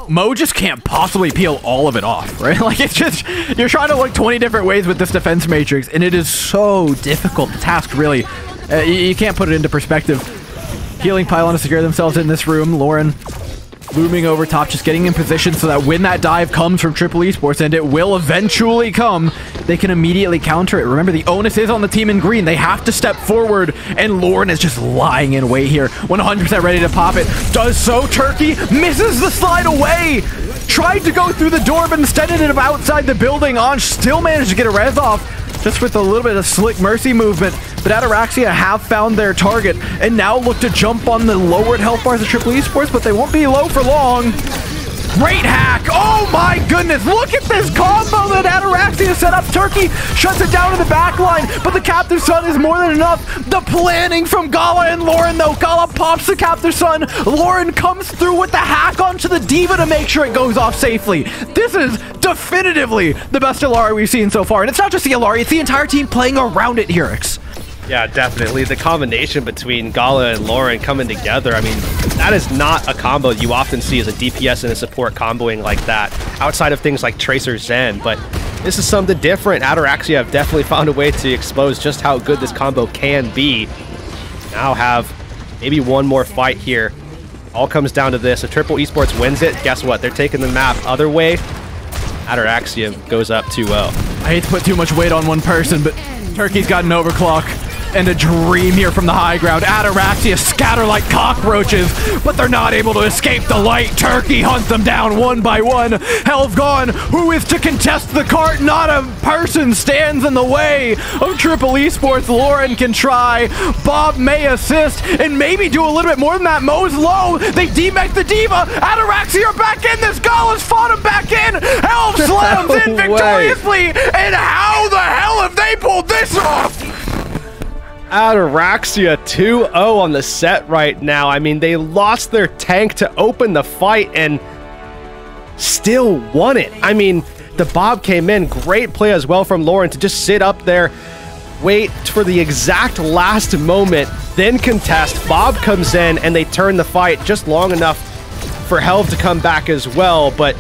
Mo just can't possibly peel all of it off, right? Like, it's just, you're trying to look 20 different ways with this defense matrix, and it is so difficult to task, really. You can't put it into perspective. Healing pylon to secure themselves in this room. Lauren looming over top, just getting in position so that when that dive comes from Triple Esports, and it will eventually come, they can immediately counter it. Remember, the onus is on the team in green. They have to step forward, and Lauren is just lying in wait here. 100% ready to pop it. Does so. Turkey misses the slide away. Tried to go through the door, but instead ended up outside the building. Anj still managed to get a res off, just with a little bit of slick mercy movement. But Ataraxia have found their target and now look to jump on the lowered health bars of Triple Esports, but they won't be low for long. Great hack! Oh my goodness! Look at this combo that Ataraxia set up. Turkey shuts it down in the back line, but the Captive Sun is more than enough. The planning from Gala and Lauren, though. Gala pops the Captive Sun. Lauren comes through with the hack onto the Diva to make sure it goes off safely. This is definitively the best Illari we've seen so far. And it's not just the Illari, it's the entire team playing around it, Hirix. Yeah, definitely. The combination between Gala and Lauren coming together, I mean, that is not a combo you often see as a DPS and a support comboing like that, outside of things like Tracer Zen, but this is something different. Ataraxia have definitely found a way to expose just how good this combo can be. Now have maybe one more fight here. All comes down to this. If Triple Esports wins it, guess what? They're taking the map. Other way, Ataraxia goes up 2-0. I hate to put too much weight on one person, but Turkey's got an overclock. And a dream here from the high ground. Ataraxia scatter like cockroaches, but they're not able to escape the light. Turkey hunts them down one by one. Helve gone. Who is to contest the cart? Not a person stands in the way of Triple Esports. Lauren can try. Bob may assist and maybe do a little bit more than that. Mo's low. They demech the Diva. Ataraxia are back in this. Gala's fought him back in. Helve slams in victoriously. And how the hell have they pulled this off? Ataraxia 2-0 on the set right now. I mean, they lost their tank to open the fight and still won it. I mean, the Bob came in. Great play as well from Lauren to just sit up there, wait for the exact last moment, then contest. Bob comes in and they turn the fight just long enough for Helve to come back as well. But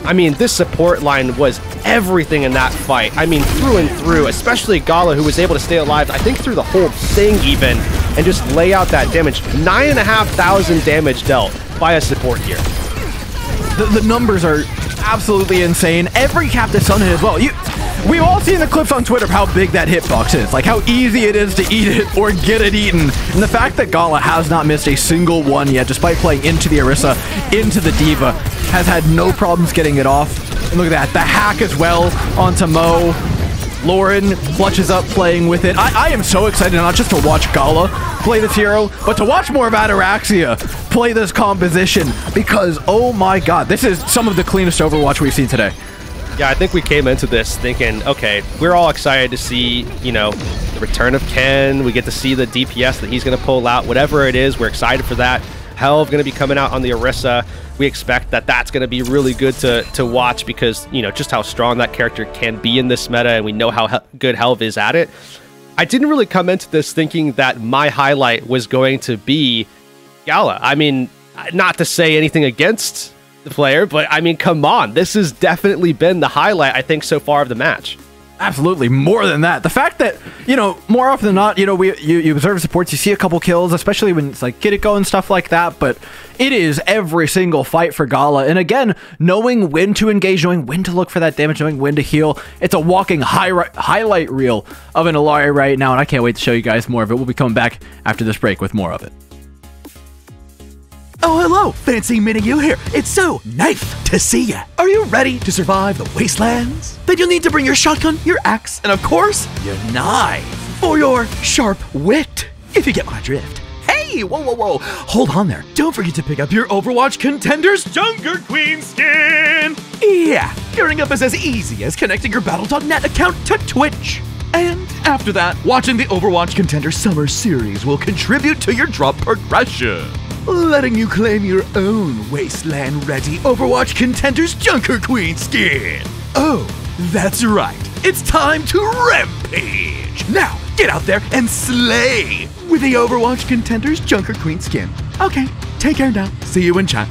I mean, this support line was everything in that fight. I mean, through and through, especially Gala, who was able to stay alive, I think through the whole thing even, and just lay out that damage. 9,500 damage dealt by a support here. The numbers are absolutely insane. Every Captive Sun hit as well. We've all seen the clips on Twitter of how big that hitbox is, like how easy it is to eat it or get it eaten. And the fact that Gala has not missed a single one yet, despite playing into the Orisa, into the Diva, has had no problems getting it off. And look at that, the hack as well onto Mo. Lauren clutches up playing with it. I am so excited not just to watch Gala play this hero, but to watch more of Ataraxia play this composition, because oh my god, this is some of the cleanest Overwatch we've seen today. Yeah, I think we came into this thinking, okay, we're all excited to see, you know, the return of Ken. We get to see the DPS that he's going to pull out. Whatever it is, we're excited for that. Helve going to be coming out on the Orisa. We expect that that's going to be really good to watch because, you know, just how strong that character can be in this meta, and we know how good Helve is at it. I didn't really come into this thinking that my highlight was going to be Gala. I mean, not to say anything against the player, but I mean, come on, this has definitely been the highlight, I think, so far of the match. Absolutely, more than that. The fact that, you know, more often than not, you know, you observe supports, you see a couple kills, especially when it's like get it going, stuff like that, but it is every single fight for Gala. And again, knowing when to engage, knowing when to look for that damage, knowing when to heal, it's a walking highlight reel of an Illari right now, and I can't wait to show you guys more of it. We'll be coming back after this break with more of it. Oh, hello, Fancy Mini You here. It's so nice to see ya. Are you ready to survive the wastelands? Then you'll need to bring your shotgun, your axe, and of course, your knife for your sharp wit, if you get my drift. Hey, whoa, whoa, whoa. Hold on there. Don't forget to pick up your Overwatch Contenders Junker Queen skin. Yeah, gearing up is as easy as connecting your Battle.net account to Twitch. And after that, watching the Overwatch Contender Summer Series will contribute to your drop progression, letting you claim your own wasteland-ready Overwatch Contenders Junker Queen skin. Oh, that's right. It's time to rampage. Now, get out there and slay with the Overwatch Contenders Junker Queen skin. Okay, take care now. See you in chat.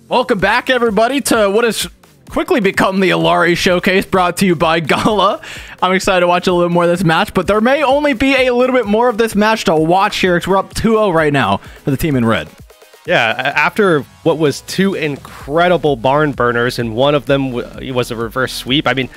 Welcome back, everybody, to what has quickly become the Illari Showcase, brought to you by Gala. I'm excited to watch a little more of this match, but there may only be a little bit more of this match to watch here, because we're up 2-0 right now for the team in red. Yeah, after what was two incredible barn burners, and one of them was a reverse sweep, I mean,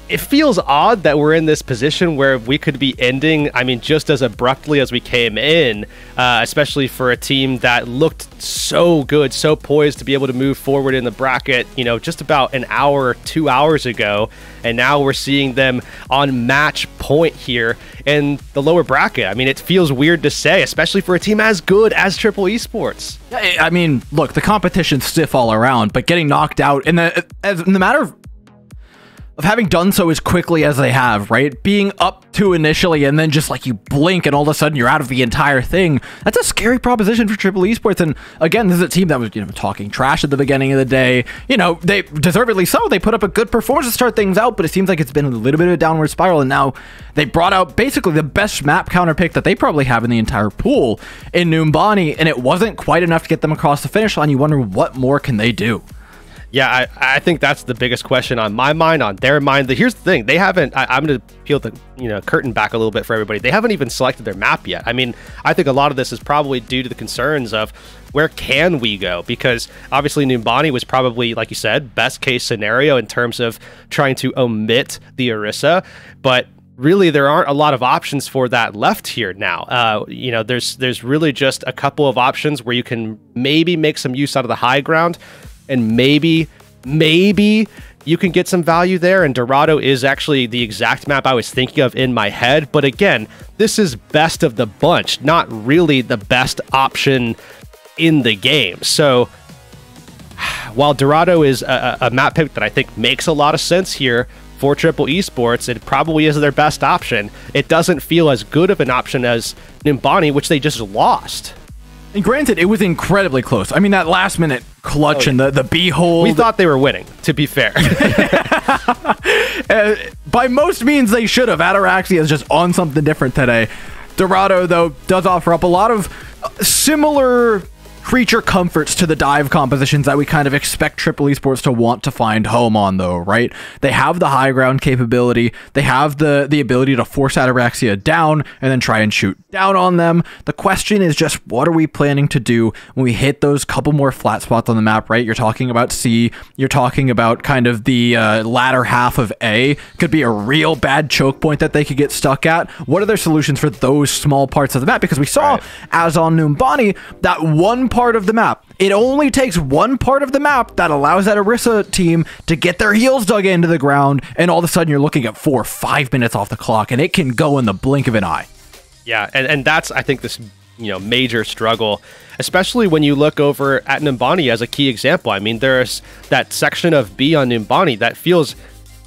it feels odd that we're in this position where we could be ending, I mean, just as abruptly as we came in, especially for a team that looked so good, so poised to be able to move forward in the bracket, you know, just about an hour, 2 hours ago. And now we're seeing them on match point here in the lower bracket. I mean, it feels weird to say, especially for a team as good as Triple Esports. I mean, look, the competition's stiff all around, but getting knocked out in the matter of having done so as quickly as they have, right? Being up to initially and then just like you blink and all of a sudden you're out of the entire thing. That's a scary proposition for Triple Esports. And again, this is a team that was, you know, talking trash at the beginning of the day. You know, they deservedly so. They put up a good performance to start things out, but it seems like it's been a little bit of a downward spiral. And now they brought out basically the best map counter pick that they probably have in the entire pool in Numbani, and it wasn't quite enough to get them across the finish line. You wonder what more can they do? Yeah, I think that's the biggest question on my mind, on their mind. Here's the thing. They haven't, I'm going to peel the curtain back a little bit for everybody. They haven't even selected their map yet. I mean, I think a lot of this is probably due to the concerns of where can we go? Because obviously Numbani was probably, like you said, best case scenario in terms of trying to omit the Orisa. But really, there aren't a lot of options for that left here now. You know, there's really just a couple of options where you can maybe make some use out of the high ground. And maybe you can get some value there. And Dorado is actually the exact map I was thinking of in my head. But again, this is best of the bunch, not really the best option in the game. So while Dorado is a map pick that I think makes a lot of sense here for Triple Esports, it probably is their best option. It doesn't feel as good of an option as Numbani, which they just lost. And granted, it was incredibly close. I mean, that last minute clutch and the B-hold. We thought they were winning, to be fair. By most means, they should have. Ataraxia is just on something different today. Dorado, though, does offer up a lot of similar creature comforts to the dive compositions that we kind of expect Triple Esports to want to find home on, though, right? They have the high ground capability. They have the ability to force Ataraxia down and then try and shoot down on them. The question is just, what are we planning to do when we hit those couple more flat spots on the map, right? You're talking about C. You're talking about kind of the latter half of A. Could be a real bad choke point that they could get stuck at. What are their solutions for those small parts of the map? Because we saw, as on Numbani, that one part of the map. It only takes one part of the map that allows that Orisa team to get their heels dug into the ground, and all of a sudden you're looking at 4 or 5 minutes off the clock, and it can go in the blink of an eye. Yeah, and that's, I think, this major struggle, especially when you look over at Numbani as a key example. I mean, there's that section of B on Numbani that feels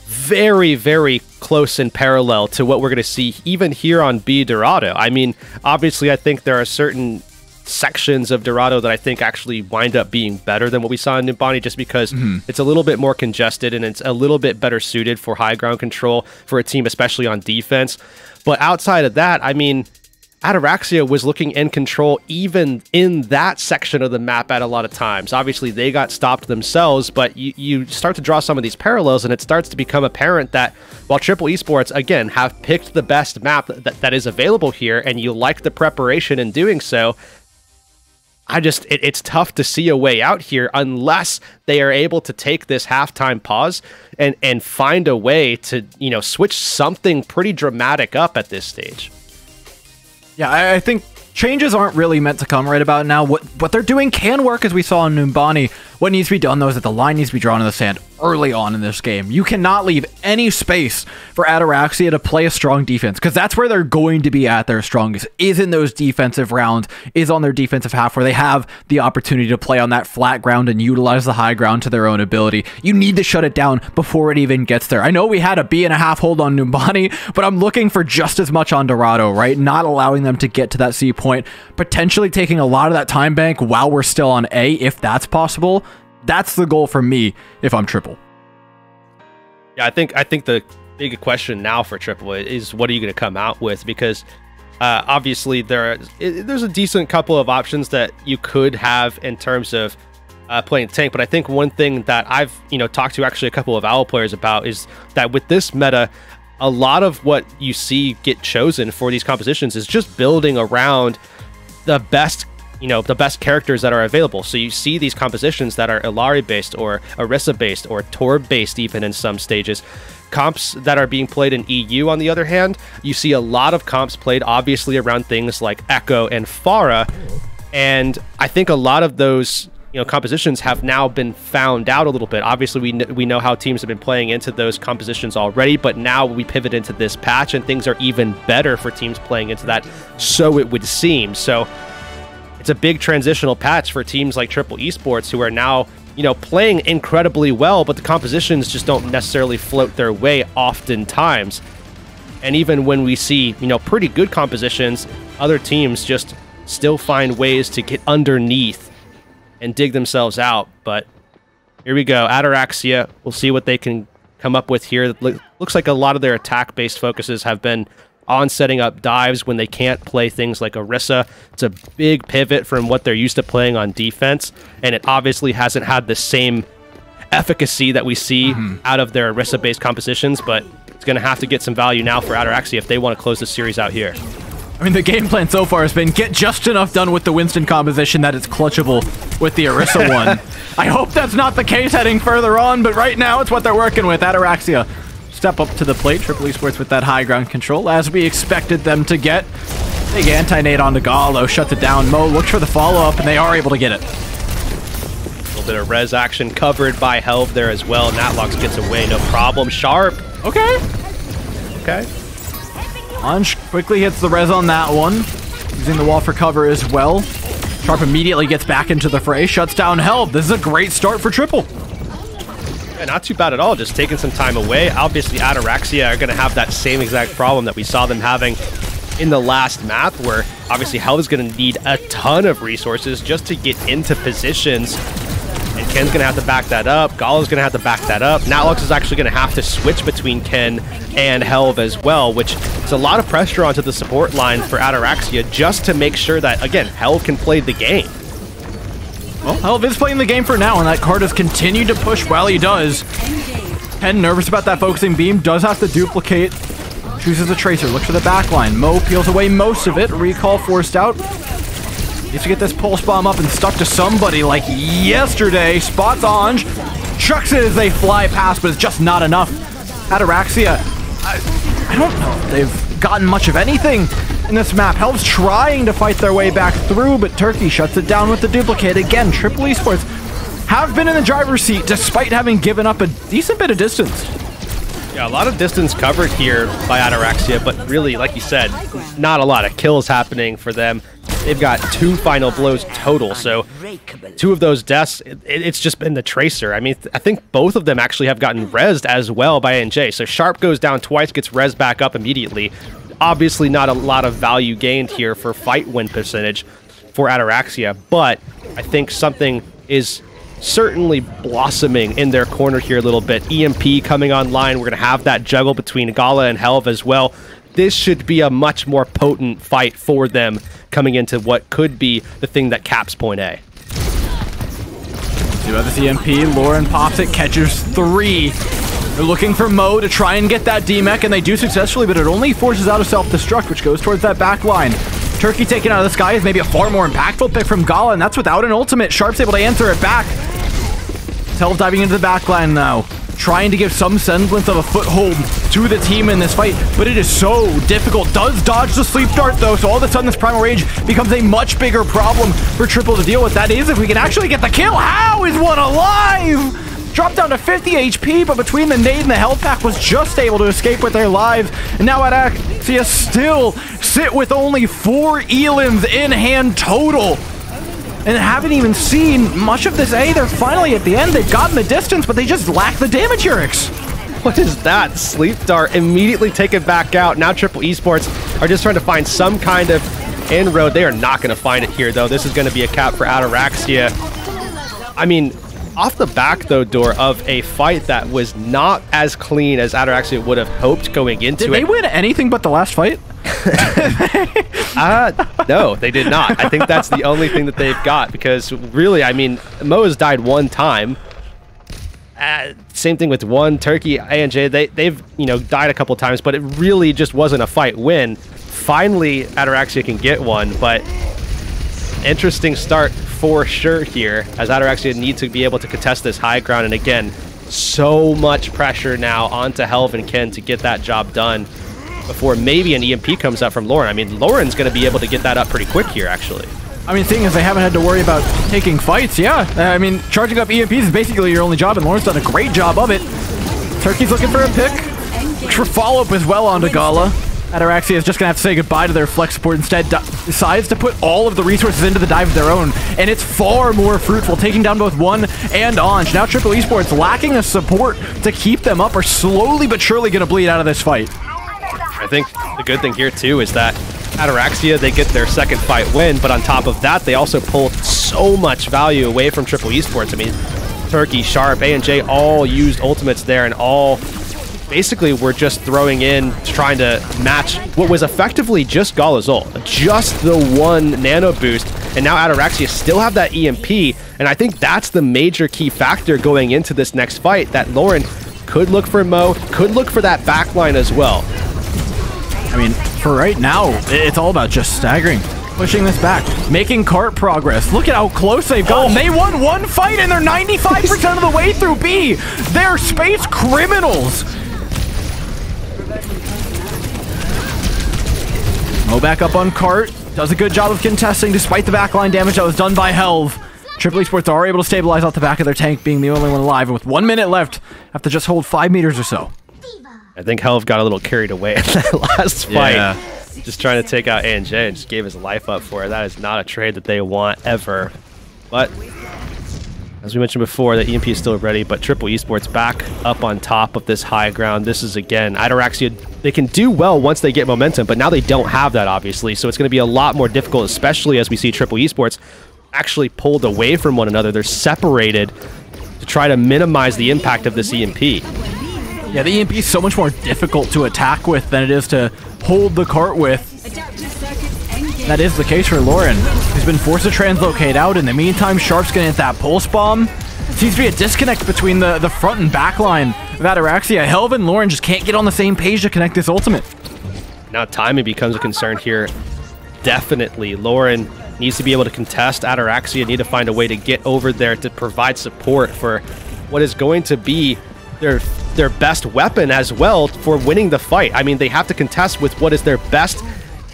very, very close and parallel to what we're going to see even here on B Dorado. I mean, obviously, I think there are certain sections of Dorado that I think actually wind up being better than what we saw in Numbani, just because it's a little bit more congested and it's a little bit better suited for high ground control for a team, especially on defense. But outside of that, I mean, Ataraxia was looking in control even in that section of the map at a lot of times. Obviously, they got stopped themselves, but you start to draw some of these parallels, and it starts to become apparent that while Triple Esports, again, have picked the best map that is available here, and you like the preparation in doing so, it's tough to see a way out here unless they are able to take this halftime pause and find a way to, switch something pretty dramatic up at this stage. Yeah, I think changes aren't really meant to come right about now. What they're doing can work, as we saw in Numbani. What needs to be done, though, is that the line needs to be drawn in the sand early on in this game. You cannot leave any space for Ataraxia to play a strong defense, because that's where they're going to be at their strongest, is in those defensive rounds, is on their defensive half, where they have the opportunity to play on that flat ground and utilize the high ground to their own ability. You need to shut it down before it even gets there. I know we had a B.5 hold on Numbani, but I'm looking for just as much on Dorado, right? Not allowing them to get to that C point, potentially taking a lot of that time bank while we're still on A, if that's possible. That's the goal for me if I'm Triple. Yeah, I think the big question now for Triple is, what are you going to come out with? Because obviously there's a decent couple of options that you could have in terms of playing tank, but I think one thing that I've talked to actually a couple of OWL players about is that with this meta, a lot of what you see get chosen for these compositions is just building around the best characters that are available. So you see these compositions that are Illari based or Orisa based or Torb based even in some stages comps that are being played in EU, on the other hand, you see a lot of comps played obviously around things like Echo and Pharah. And I think a lot of those compositions have now been found out a little bit. Obviously, we know how teams have been playing into those compositions already, but now we pivot into this patch and things are even better for teams playing into that, so it would seem. So it's a big transitional patch for teams like Triple Esports, who are now playing incredibly well, but the compositions just don't necessarily float their way oftentimes. And even when we see pretty good compositions, other teams just still find ways to get underneath and dig themselves out. But here we go. Ataraxia, we'll see what they can come up with here. Looks like a lot of their attack-based focuses have been on setting up dives when they can't play things like Orisa. It's a big pivot from what they're used to playing on defense, and it obviously hasn't had the same efficacy that we see out of their Orisa-based compositions, but it's going to have to get some value now for Ataraxia if they want to close the series out here. I mean, the game plan so far has been get just enough done with the Winston composition that it's clutchable with the Orisa one. I hope that's not the case heading further on, but right now it's what they're working with. Ataraxia step up to the plate. Triple Esports with that high ground control, as we expected them to get. Big anti-nade onto Gallo, shuts it down. Mo looks for the follow-up, and they are able to get it. A little bit of res action covered by Helv there as well. Natlox gets away, no problem. Sharp. Okay. Anj quickly hits the res on that one, using the wall for cover as well. Sharp immediately gets back into the fray, shuts down Helv. This is a great start for Triple. Yeah, not too bad at all, just taking some time away. Obviously, Ataraxia are going to have that same exact problem that we saw them having in the last map, where obviously Helv is going to need a ton of resources just to get into positions. And Ken's going to have to back that up. Gallo's going to have to back that up. Natlox is actually going to have to switch between Ken and Helv as well, which is a lot of pressure onto the support line for Ataraxia just to make sure that, again, Helv can play the game. Well, Helv is playing the game for now, and that card has continued to push while he does. Ken, nervous about that focusing beam, does have to duplicate. Chooses a Tracer, looks for the backline. Mo peels away most of it. Recall forced out. Needs to get this pulse bomb up and stuck to somebody like yesterday. Spots Anj. Chucks it as they fly past, but it's just not enough. Ataraxia, I don't know if they've gotten much of anything in this map. Helv's trying to fight their way back through, but Turkey shuts it down with the duplicate. Again, Triple Esports have been in the driver's seat despite having given up a decent bit of distance. Yeah, a lot of distance covered here by Ataraxia, but really, like you said, not a lot of kills happening for them. They've got 2 final blows total, so 2 of those deaths, it's just been the Tracer. I mean, I think both of them actually have gotten rezzed as well by NJ. So Sharp goes down twice, gets rezzed back up immediately. Obviously not a lot of value gained here for fight win percentage for Ataraxia, but I think something is certainly blossoming in their corner here a little bit. EMP coming online. We're going to have that juggle between Gala and Helv as well. This should be a much more potent fight for them coming into what could be the thing that caps point A. See about this EMP. Lauren pops it, catches 3. They're looking for Mo to try and get that D-Mech, and they do successfully, but it only forces out a self-destruct, which goes towards that back line. Turkey taken out of the sky is maybe a far more impactful pick from Gala, and that's without an ultimate. Sharp's able to answer it back. Helv diving into the back line now, trying to give some semblance of a foothold to the team in this fight, but it is so difficult. Does dodge the sleep dart though, so all of a sudden this Primal Rage becomes a much bigger problem for Triple to deal with. That is, if we can actually get the kill. How is one alive? Dropped down to 50 HP, but between the nade and the health pack was just able to escape with their lives. And now Ataraxia still sit with only 4 elims in hand total. And haven't even seen much of this A. They're finally at the end. They've gotten the distance, but they just lack the damage Urix. What is that? Sleep dart immediately taken back out. Now Triple Esports are just trying to find some kind of inroad. They are not going to find it here, though. This is going to be a cap for Ataraxia. I mean, off the back, though, Door, of a fight that was not as clean as Ataraxia would have hoped going into it. Did they win anything but the last fight? No, they did not. I think that's the only thing that they've got, because really, I mean, Mo has died 1 time. Same thing with Turkey, ANJ, they've died a couple times, but it really just wasn't a fight win. Finally, Ataraxia can get one, but interesting start for sure here, as Ataraxia need to be able to contest this high ground, and again, so much pressure now onto Helv and Ken to get that job done before maybe an EMP comes up from Lauren. I mean, Lauren's going to be able to get that up pretty quick here, actually. I mean, the thing is, they haven't had to worry about taking fights, yeah. I mean, charging up EMPs is basically your only job, and Lauren's done a great job of it. Turkey's looking for a pick. For follow-up as well onto Gala. Ataraxia is just going to have to say goodbye to their flex support. Instead, decides to put all of the resources into the dive of their own, and it's far more fruitful, taking down both One and Anj. Now Triple Esports, lacking the support to keep them up, are slowly but surely going to bleed out of this fight. I think the good thing here, too, is that Ataraxia, they get their second fight win, but on top of that, they also pulled so much value away from Triple Esports. I mean, Turkey, Sharp, A&J all used ultimates there, and all basically were just throwing in, trying to match what was effectively just Gala's ult, just the one nano boost, and now Ataraxia still have that EMP, and I think that's the major key factor going into this next fight, that Lauren could look for Mo, could look for that backline as well. I mean, for right now, it's all about just staggering, pushing this back, making cart progress. Look at how close they've gotten. They won one fight and they're 95% of the way through B. They're space criminals. Mo back up on cart, does a good job of contesting despite the backline damage that was done by Helv. Triple Esports are able to stabilize off the back of their tank, being the only one alive, and with 1 minute left, have to just hold 5 meters or so. I think Helv got a little carried away in that last fight. Yeah. Just trying to take out A&J and just gave his life up for it. That is not a trade that they want ever. But as we mentioned before, the EMP is still ready, but Triple Esports back up on top of this high ground. This is, again, Ataraxia, they can do well once they get momentum, but now they don't have that, obviously. So it's going to be a lot more difficult, especially as we see Triple Esports actually pulled away from one another. They're separated to try to minimize the impact of this EMP. Yeah, the EMP is so much more difficult to attack with than it is to hold the cart with. That is the case for Lauren, who's been forced to translocate out. In the meantime, Sharp's gonna hit that pulse bomb. Seems to be a disconnect between the front and back line of Ataraxia. Helv and Lauren just can't get on the same page to connect this ultimate. Now timing becomes a concern here. Definitely, Lauren needs to be able to contest. Ataraxia need to find a way to get over there to provide support for what is going to be their best weapon as well for winning the fight. I mean, they have to contest with what is their best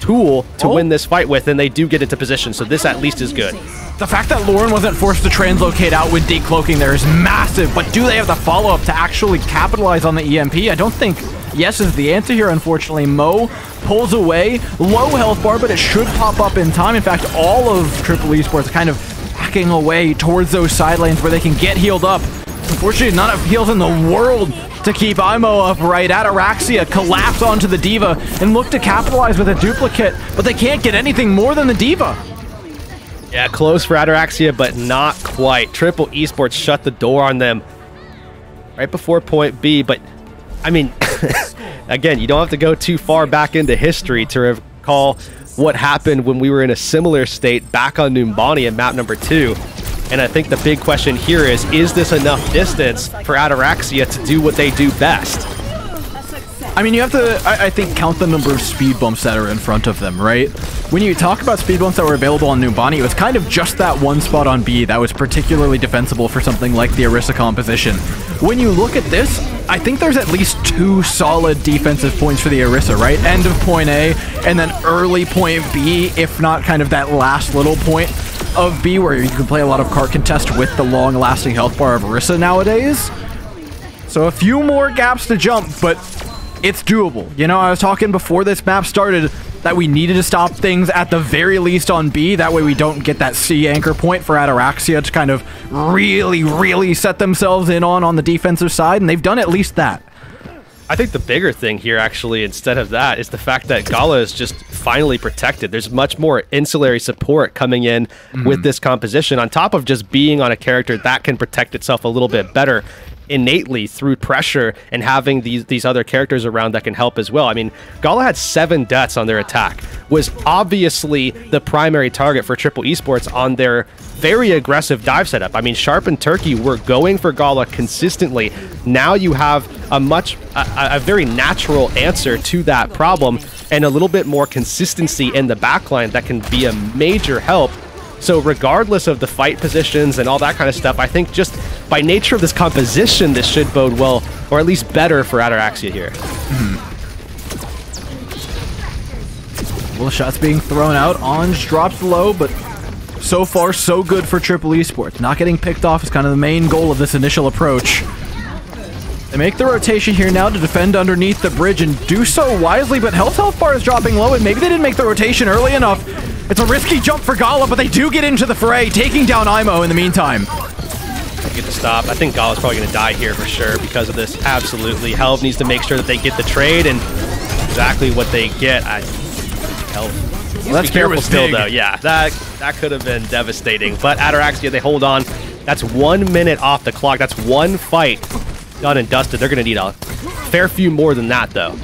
tool to win this fight with, and they do get into position, so this at least is good. The fact that Lauren wasn't forced to translocate out with decloaking there is massive, but do they have the follow-up to actually capitalize on the EMP? I don't think yes is the answer here, unfortunately. Mo pulls away, low health bar, but it should pop up in time. In fact, all of Triple Esports kind of hacking away towards those side lanes where they can get healed up. Unfortunately, not enough heals in the world to keep IMO upright. Ataraxia collapse onto the Diva and look to capitalize with a duplicate, but they can't get anything more than the Diva. Yeah, close for Ataraxia, but not quite. Triple Esports shut the door on them right before point B, but I mean, again, you don't have to go too far back into history to recall what happened when we were in a similar state back on Numbani in map number 2. And I think the big question here is this enough distance for Ataraxia to do what they do best? I mean, you have to, I think, count the number of speed bumps that are in front of them, right? When you talk about speed bumps that were available on Numbani, it was kind of just that one spot on B that was particularly defensible for something like the Orisa composition. When you look at this, I think there's at least 2 solid defensive points for the Orisa, right? End of point A, and then early point B, if not kind of that last little point of B where you can play a lot of cart contest with the long-lasting health bar of Orisa nowadays. So a few more gaps to jump, but it's doable. You know, I was talking before this map started that we needed to stop things at the very least on B. That way we don't get that C anchor point for Ataraxia to kind of really set themselves in on the defensive side, and they've done at least that. I think the bigger thing here, actually, instead of that, is the fact that Gala is just finally protected. There's much more ancillary support coming in with this composition, on top of just being on a character that can protect itself a little bit better innately through pressure and having these other characters around that can help as well. I mean, Gala had 7 deaths on their attack, was obviously the primary target for Triple Esports on their very aggressive dive setup. I mean, Sharp and Turkey were going for Gala consistently. Now you have a very natural answer to that problem and a little bit more consistency in the backline that can be a major help. So regardless of the fight positions and all that kind of stuff, I think just by nature of this composition, this should bode well, or at least better for Ataraxia here. Well, shots being thrown out. Ange drops low, but so far, so good for Triple Esports. Not getting picked off is kind of the main goal of this initial approach. They make the rotation here now to defend underneath the bridge and do so wisely, but health bar is dropping low, and maybe they didn't make the rotation early enough. It's a risky jump for Gala, but they do get into the fray, taking down Imo in the meantime. Get the stop. I think Gala's probably going to die here for sure because of this. Absolutely. Helv needs to make sure that they get the trade, and exactly what they get. Helv. Well, that's careful still, though. Yeah, that could have been devastating. But Ataraxia, they hold on. That's 1 minute off the clock. That's one fight done and dusted. They're going to need a fair few more than that, though.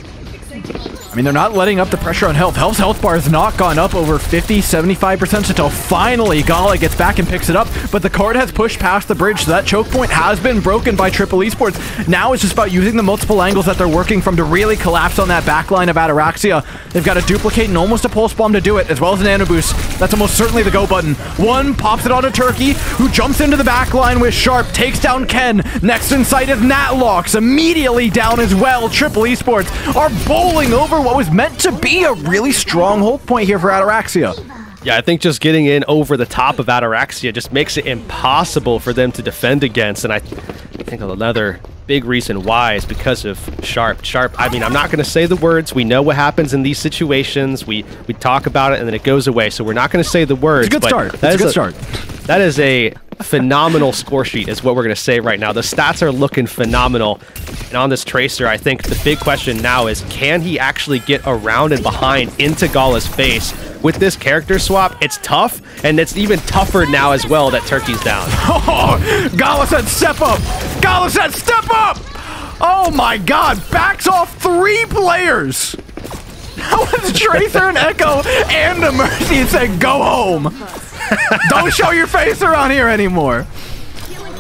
I mean, they're not letting up the pressure on Helv. Helv's health bar has not gone up over 50, 75% until finally Gala gets back and picks it up, but the card has pushed past the bridge, so that choke point has been broken by Triple Esports. Now it's just about using the multiple angles that they're working from to really collapse on that backline of Ataraxia. They've got to duplicate and almost a pulse bomb to do it, as well as an nano boost. That's almost certainly the go button. One pops it onto Turkey, who jumps into the backline with Sharp, takes down Ken. Next in sight is Natlox, immediately down as well. Triple Esports are bowling over what was meant to be a really strong hold point here for Ataraxia. Yeah, I think just getting in over the top of Ataraxia just makes it impossible for them to defend against, and I think another big reason why is because of Sharp. Sharp, I mean, I'm not going to say the words. We know what happens in these situations. We talk about it, and then it goes away, so we're not going to say the words. It's a good start. It's a good start. That is a phenomenal score sheet is what we're going to say right now. The stats are looking phenomenal. And on this Tracer, I think the big question now is, can he actually get around and behind into Gala's face? With this character swap, it's tough, and it's even tougher now as well that Turkey's down. Oh, Gala said step up! Gala said step up! Oh my god, backs off 3 players! That was Tracer and Echo and a Mercy and said, go home! Don't show your face around here anymore!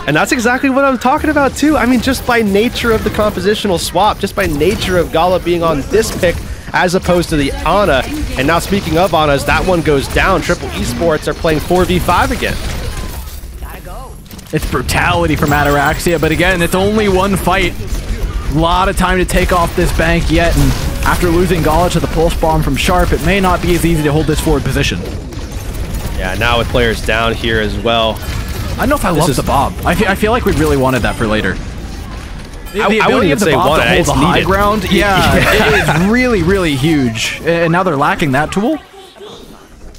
And that's exactly what I'm talking about too. I mean, just by nature of the compositional swap, just by nature of Gala being on this pick as opposed to the Ana. And now speaking of Anas, that one goes down. Triple Esports are playing 4v5 again. It's brutality from Ataraxia, but again, it's only one fight. A lot of time to take off this bank yet, and after losing Gala to the pulse bomb from Sharp, it may not be as easy to hold this forward position. Yeah, now with players down here as well. I don't know if I love the Bob. I feel like we really wanted that for later. The ability of the Bob to hold the high ground, yeah, it is really, really huge. And now they're lacking that tool.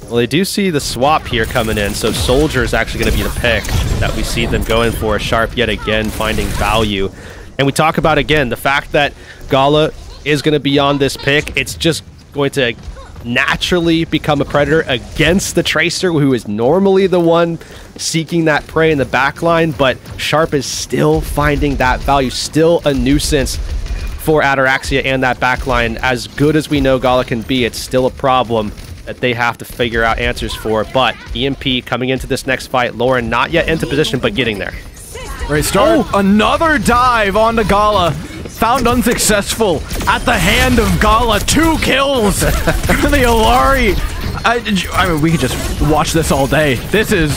Well, they do see the swap here coming in, so Soldier is actually going to be the pick that we see them going for. Sharp yet again finding value. And we talk about, again, the fact that Gala is going to be on this pick. It's just going to naturally become a predator against the Tracer, who is normally the one seeking that prey in the backline, but Sharp is still finding that value, still a nuisance for Ataraxia and that backline. As good as we know Gala can be, it's still a problem that they have to figure out answers for. But EMP coming into this next fight, Lauren not yet into position, but getting there. Great start. Oh, another dive onto Gala. Found unsuccessful at the hand of Gala. 2 kills for the Alari. I mean, we could just watch this all day. This is...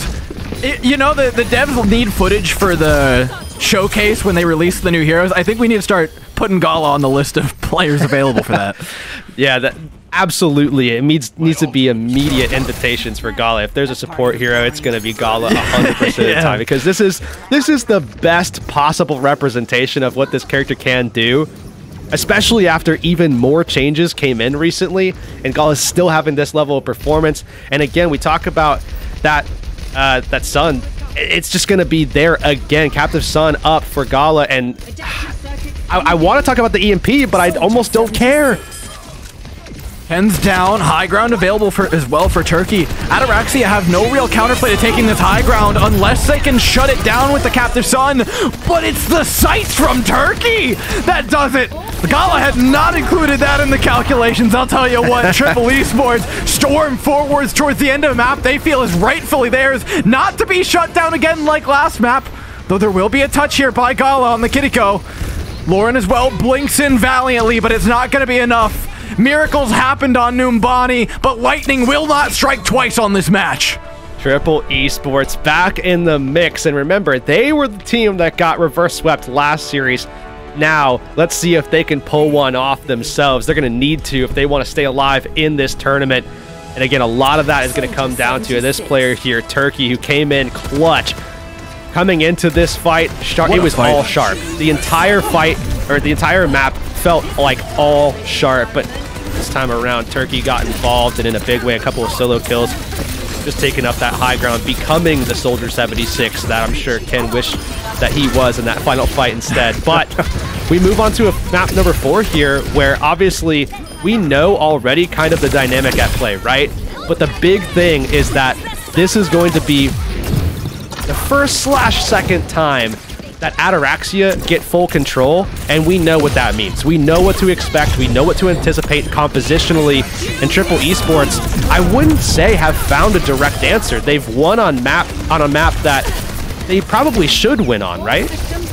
you know, the devs will need footage for the showcase when they release the new heroes. I think we need to start putting Gala on the list of players available for that. Yeah, that absolutely. It needs to be immediate invitations for Gala. If there's a support hero, it's going to be Gala 100% of the time, because this is the best possible representation of what this character can do, especially after even more changes came in recently, and Gala's still having this level of performance. And again, we talk about that Sun. It's just going to be there again. Captive Sun up for Gala, and I want to talk about the EMP, but I almost don't care. Ken's down, high ground available as well for Turkey. Ataraxia have no real counterplay to taking this high ground unless they can shut it down with the Captive Sun, but it's the sights from Turkey that does it. Gala had not included that in the calculations, I'll tell you what. Triple Esports storm forwards towards the end of the map they feel is rightfully theirs, not to be shut down again like last map, though there will be a touch here by Gala on the Kiriko. Lauren as well blinks in valiantly, but it's not going to be enough. Miracles happened on Numbani, but lightning will not strike twice on this match. Triple Esports back in the mix. And remember, they were the team that got reverse swept last series. Now, let's see if they can pull one off themselves. They're going to need to if they want to stay alive in this tournament. And again, a lot of that is going to come down to this player here, Turkey, who came in clutch. Coming into this fight, it was all Sharp. The entire fight, or the entire map, felt like all Sharp. But this time around, Turkey got involved, and in a big way, a couple of solo kills. Just taking up that high ground, becoming the Soldier 76 that I'm sure Ken wished that he was in that final fight instead. But we move on to a map number 4 here, where obviously we know already kind of the dynamic at play, right? But the big thing is that this is going to be the first/second time that Ataraxia get full control, and we know what that means. We know what to expect, we know what to anticipate compositionally, and Triple Esports, I wouldn't say have found a direct answer. They've won on a map that they probably should win on, right?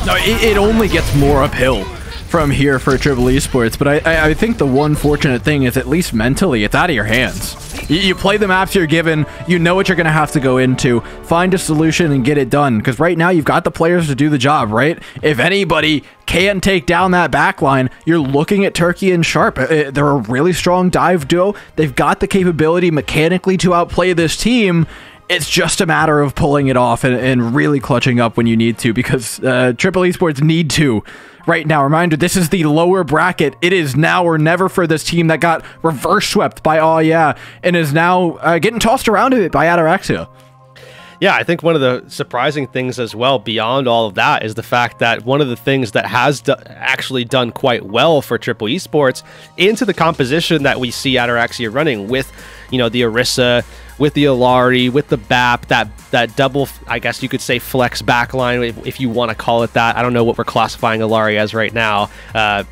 No, it only gets more uphill from here for Triple Esports, but I think the one fortunate thing is, at least mentally, it's out of your hands. You play the maps you're given, you know what you're going to have to go into, find a solution and get it done, because right now you've got the players to do the job, right? If anybody can take down that backline, you're looking at Turkey and Sharp. They're a really strong dive duo. They've got the capability mechanically to outplay this team. It's just a matter of pulling it off and really clutching up when you need to, because Triple Esports need to right now. Reminder, this is the lower bracket. It is now or never for this team that got reverse swept by Oh Yeah, and is now getting tossed around a bit by Ataraxia. Yeah, I think one of the surprising things as well, beyond all of that, is the fact that one of the things that has actually done quite well for Triple Esports into the composition that we see Ataraxia running with, you know, the Orisa, with the Alari, with the BAP, that double, I guess you could say, flex backline, if you want to call it that. I don't know what we're classifying Alari as right now,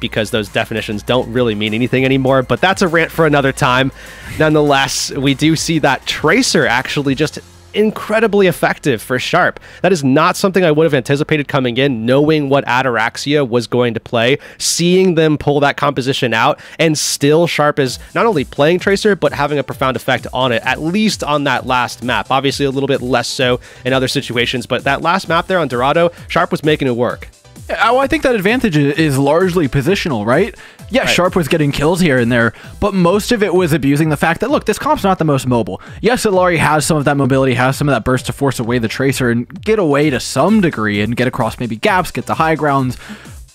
because those definitions don't really mean anything anymore, but that's a rant for another time. Nonetheless, we do see that Tracer actually just incredibly effective for Sharp. That is not something I would have anticipated coming in, knowing what Ataraxia was going to play, seeing them pull that composition out, and still Sharp is not only playing Tracer, but having a profound effect on it, at least on that last map. Obviously a little bit less so in other situations, but that last map there on Dorado, Sharp was making it work. Well, I think that advantage is largely positional, right? Yeah, right. Sharp was getting kills here and there, but most of it was abusing the fact that, look, this comp's not the most mobile. Yes, Alari has some of that mobility, has some of that burst to force away the Tracer and get away to some degree and get across maybe gaps, get to high grounds,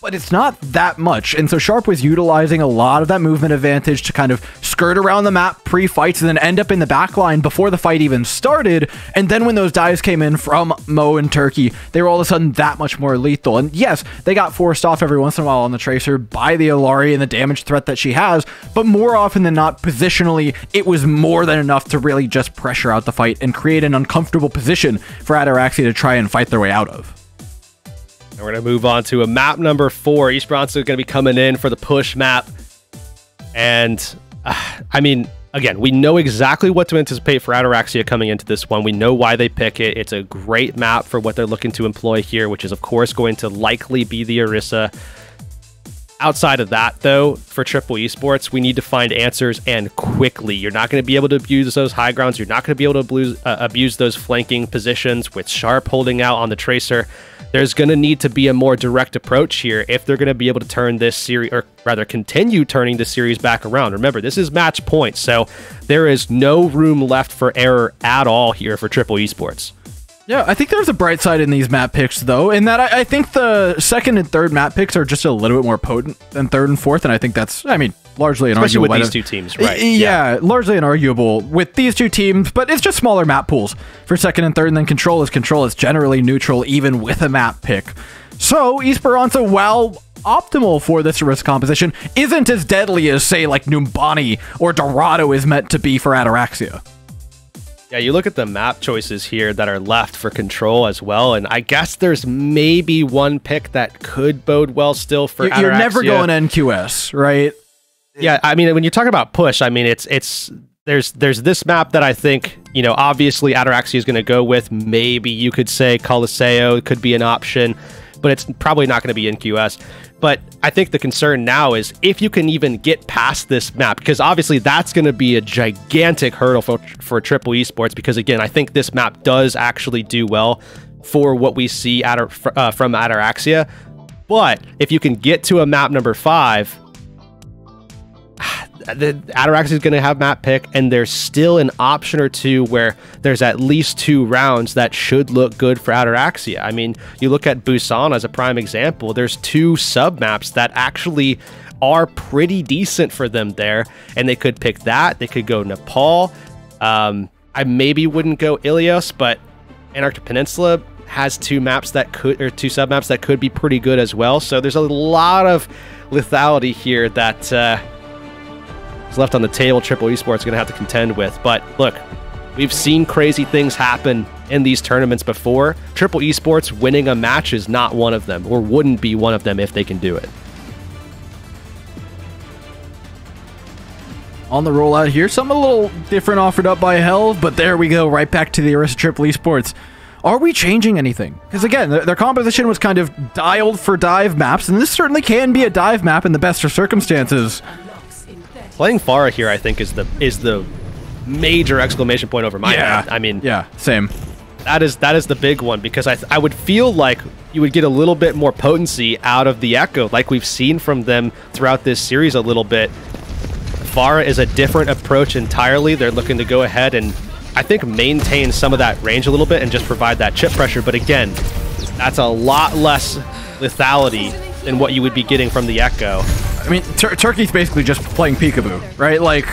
but it's not that much. And so Sharp was utilizing a lot of that movement advantage to kind of skirt around the map pre-fights and then end up in the backline before the fight even started. And then when those dives came in from Mo and Turkey, they were all of a sudden that much more lethal. And yes, they got forced off every once in a while on the Tracer by the Alari and the damage threat that she has, but more often than not, positionally, it was more than enough to really just pressure out the fight and create an uncomfortable position for Ataraxia to try and fight their way out of. And we're going to move on to a map number 4. Esports is going to be coming in for the push map. And, I mean, again, we know exactly what to anticipate for Ataraxia coming into this one. We know why they pick it. It's a great map for what they're looking to employ here, which is, of course, going to likely be the Orisa. Outside of that, though, for Triple Esports, we need to find answers, and quickly. You're not going to be able to abuse those high grounds. You're not going to be able to abuse those flanking positions with Sharp holding out on the Tracer. There's going to need to be a more direct approach here if they're going to be able to turn this series, or rather continue turning the series back around. Remember, this is match point, so there is no room left for error at all here for Triple Esports. Yeah, I think there's a bright side in these map picks, though, in that I think the second and third map picks are just a little bit more potent than third and fourth, and I think that's, I mean, largely inarguable. Especially with these two teams, right? Yeah, largely inarguable with these two teams, but it's just smaller map pools for second and third, and then Control is generally neutral, even with a map pick. So, Esperanza, while optimal for this risk composition, isn't as deadly as, say, like Numbani or Dorado is meant to be for Ataraxia. Yeah, you look at the map choices here that are left for Control as well, and I guess there's maybe one pick that could bode well still for Ataraxia. You're never going NQS, right? Yeah, I mean, when you talk about push, I mean, there's this map that I think, you know, obviously Ataraxia is going to go with. Maybe you could say Coliseo could be an option. but it's probably not going to be in QS. But I think the concern now is if you can even get past this map, because obviously that's going to be a gigantic hurdle for Triple Esports, because again, I think this map does actually do well for what we see from Ataraxia. But if you can get to a map number 5, the Ataraxia is going to have map pick, and there's still an option or two where there's at least 2 rounds that should look good for Ataraxia. I mean, you look at Busan as a prime example. There's 2 sub maps that actually are pretty decent for them there, and they could pick that. They could go Nepal. I maybe wouldn't go Ilios, but Antarctic Peninsula has 2 maps that could, or 2 sub maps that could be pretty good as well. So there's a lot of lethality here that is left on the table. Triple Esports going to have to contend with. But look, we've seen crazy things happen in these tournaments before. Triple Esports winning a match is not one of them, or wouldn't be one of them if they can do it. On the rollout here, something a little different offered up by Helve, but there we go, right back to the Orisa Triple Esports. Are we changing anything? Because again, their composition was kind of dialed for dive maps, and this certainly can be a dive map in the best of circumstances. Playing Pharah here, I think, is the major exclamation point over my head. I mean, yeah, same. That is the big one, because I would feel like you would get a little bit more potency out of the Echo, like we've seen from them throughout this series a little bit. Pharah is a different approach entirely. They're looking to go ahead and, I think, maintain some of that range a little bit and just provide that chip pressure. But again, that's a lot less lethality than what you would be getting from the Echo. I mean, Turkey's basically just playing peekaboo, right? Like,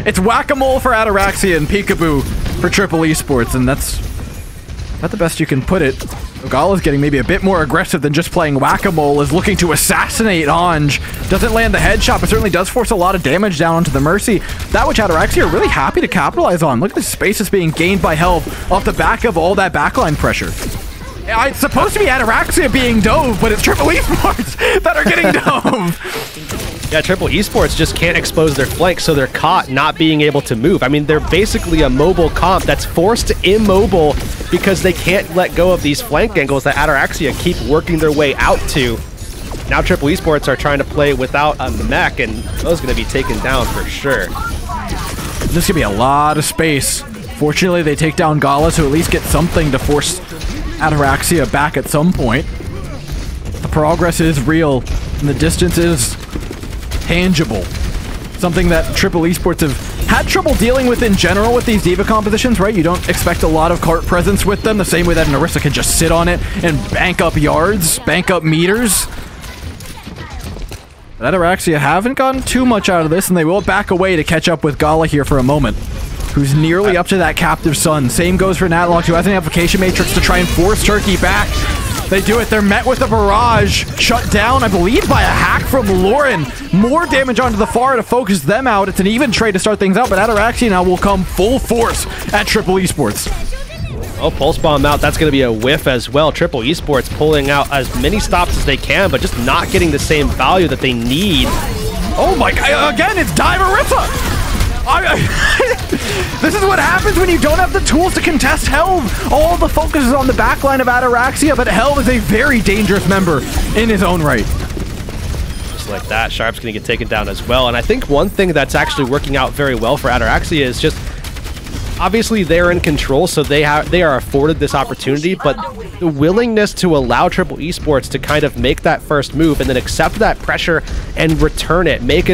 it's whack-a-mole for Ataraxia and peekaboo for Triple Esports, and that's not the best you can put it. Gala's getting maybe a bit more aggressive than just playing whack-a-mole, is looking to assassinate Anj. Doesn't land the headshot, but certainly does force a lot of damage down onto the Mercy. That which Ataraxia are really happy to capitalize on. Look at the space that's being gained by Helve off the back of all that backline pressure. It's supposed to be Ataraxia being dove, but it's Triple Esports that are getting dove. Yeah, Triple Esports just can't expose their flank, so they're caught not being able to move. I mean, they're basically a mobile comp that's forced immobile because they can't let go of these flank angles that Ataraxia keep working their way out to. Now Triple Esports are trying to play without a mech, and those are going to be taken down for sure. This could be a lot of space. Fortunately, they take down Gala to at least get something to force Ataraxia back at some point. The progress is real, and the distance is tangible. Something that Triple Esports have had trouble dealing with in general with these D.Va compositions, right? You don't expect a lot of cart presence with them, the same way that an Orisa can just sit on it and bank up yards, bank up meters. But Ataraxia haven't gotten too much out of this, and they will back away to catch up with Gala here for a moment, who's nearly up to that captive sun. Same goes for Natlock, who has an application matrix to try and force Turkey back. They do it. They're met with a barrage, shut down, I believe, by a hack from Lauren. More damage onto the Pharah to focus them out. It's an even trade to start things out, but Ataraxia now will come full force at Triple Esports. Oh, Pulse Bomb out. That's going to be a whiff as well. Triple Esports pulling out as many stops as they can, but just not getting the same value that they need. Oh my god, again, it's Dive Orisa! This is what happens when you don't have the tools to contest Helve. All the focus is on the backline of Ataraxia, but Helve is a very dangerous member in his own right. Just like that, Sharp's going to get taken down as well. And I think one thing that's actually working out very well for Ataraxia is just, obviously they're in control, so they are afforded this opportunity, but the willingness to allow Triple Esports to kind of make that first move and then accept that pressure and return it, make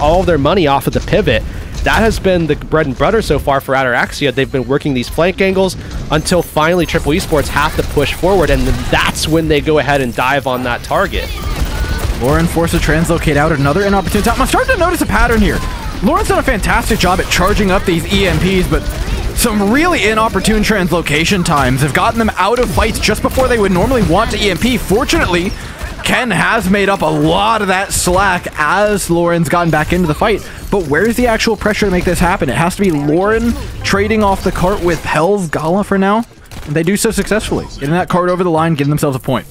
all of their money off of the pivot. That has been the bread and butter so far for Ataraxia. They've been working these flank angles until finally Triple Esports have to push forward, and then that's when they go ahead and dive on that target. Lauren forced to translocate out at another inopportune time. I'm starting to notice a pattern here. Lauren's done a fantastic job at charging up these EMPs, but some really inopportune translocation times have gotten them out of fights just before they would normally want to EMP. Fortunately, Ken has made up a lot of that slack as Lauren's gotten back into the fight. But where's the actual pressure to make this happen? It has to be Lauren trading off the cart with Helve Gala for now. And they do so successfully, getting that cart over the line, getting themselves a point.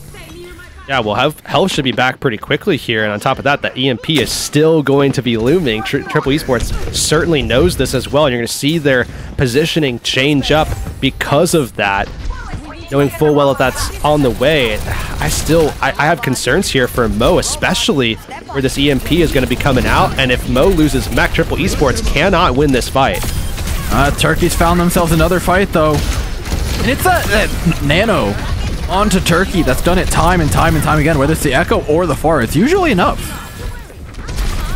Yeah, well, Helve should be back pretty quickly here, and on top of that, the EMP is still going to be looming. Triple Esports certainly knows this as well, and you're going to see their positioning change up because of that. knowing full well that that's on the way, I have concerns here for Mo, especially where this EMP is going to be coming out. And if Mo loses mech, Triple Esports cannot win this fight. Turkey's found themselves another fight, though. And it's that Nano onto Turkey that's done it time and time and time again, whether it's the Echo or the Far. It's usually enough.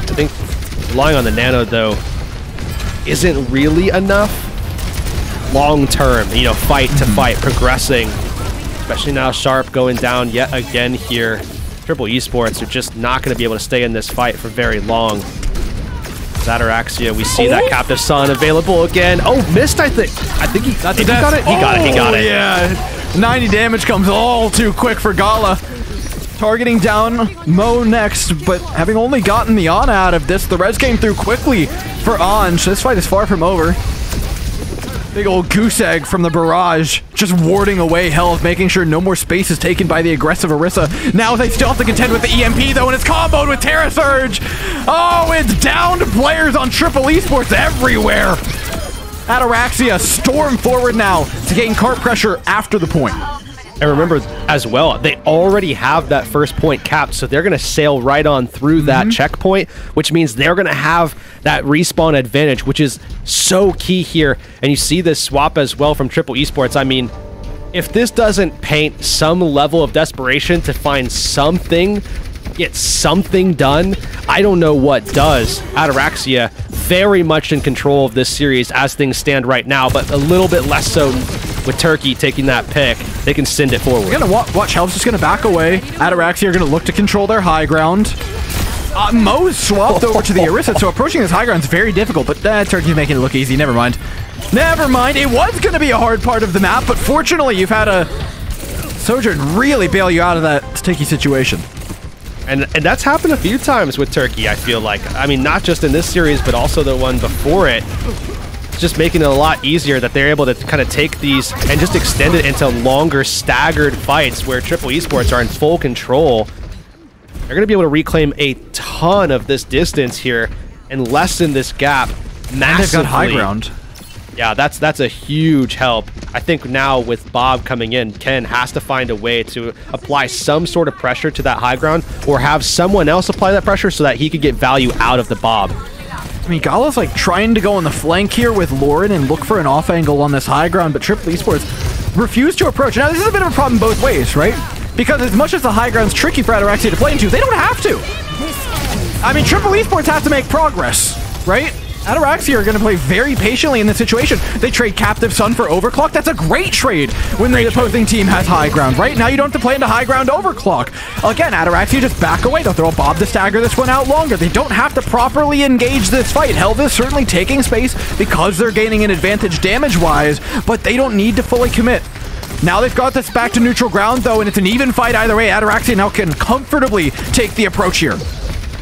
I think relying on the Nano, though, isn't really enough long term, you know, fight to fight, progressing. Especially now Sharp going down yet again here. Triple Esports are just not going to be able to stay in this fight for very long. Ataraxia, we see that Captive Sun available again. Oh, missed, I think he got it. He got it. Yeah, 90 damage comes all too quick for Gala. Targeting down Mo next, but having only gotten the Ana out of this, the res came through quickly for Anj. This fight is far from over. Big old goose egg from the barrage, just warding away health, making sure no more space is taken by the aggressive Orisa. Now they still have to contend with the EMP, though, and it's comboed with Terra Surge. Oh, it's down to players on Triple Esports everywhere. Ataraxia storm forward now to gain cart pressure after the point. And remember as well, they already have that first point capped, so they're going to sail right on through that checkpoint, which means they're going to have that respawn advantage, which is so key here. And you see this swap as well from Triple Esports. I mean, if this doesn't paint some level of desperation to find something, get something done, I don't know what does. Ataraxia very much in control of this series as things stand right now, but a little bit less so with Turkey taking that pick. They can send it forward. You're gonna watch Help's just gonna back away. Ataraxia are gonna look to control their high ground. Mo's swapped over to the Orisa, so approaching this high ground is very difficult, but Turkey's making it look easy. Never mind. Never mind. It was gonna be a hard part of the map, but fortunately you've had a Sojourn really bail you out of that sticky situation. And that's happened a few times with Turkey, I feel like. I mean, not just in this series, but also the one before it. Just making it a lot easier that they're able to kind of take these and just extend it into longer staggered fights where Triple Esports are in full control. They're going to be able to reclaim a ton of this distance here and lessen this gap massively. And they've got high ground. Yeah, that's a huge help. I think now with Bob coming in, Ken has to find a way to apply some sort of pressure to that high ground or have someone else apply that pressure so that he could get value out of the Bob. I mean, Gala's like trying to go on the flank here with Lauren and look for an off angle on this high ground, but Triple Esports refuse to approach. Now, this is a bit of a problem both ways, right? Because as much as the high ground's tricky for Ataraxia to play into, they don't have to. I mean, Triple Esports has to make progress, right? Ataraxia are going to play very patiently in this situation. They trade Captive Sun for Overclock. That's a great trade when the opposing team has high ground, right? Now you don't have to play into high ground Overclock. Again, Ataraxia just back away. They'll throw a Bob to stagger this one out longer. They don't have to properly engage this fight. Helv is certainly taking space because they're gaining an advantage damage-wise, but they don't need to fully commit. Now they've got this back to neutral ground, though, and it's an even fight either way. Ataraxia now can comfortably take the approach here.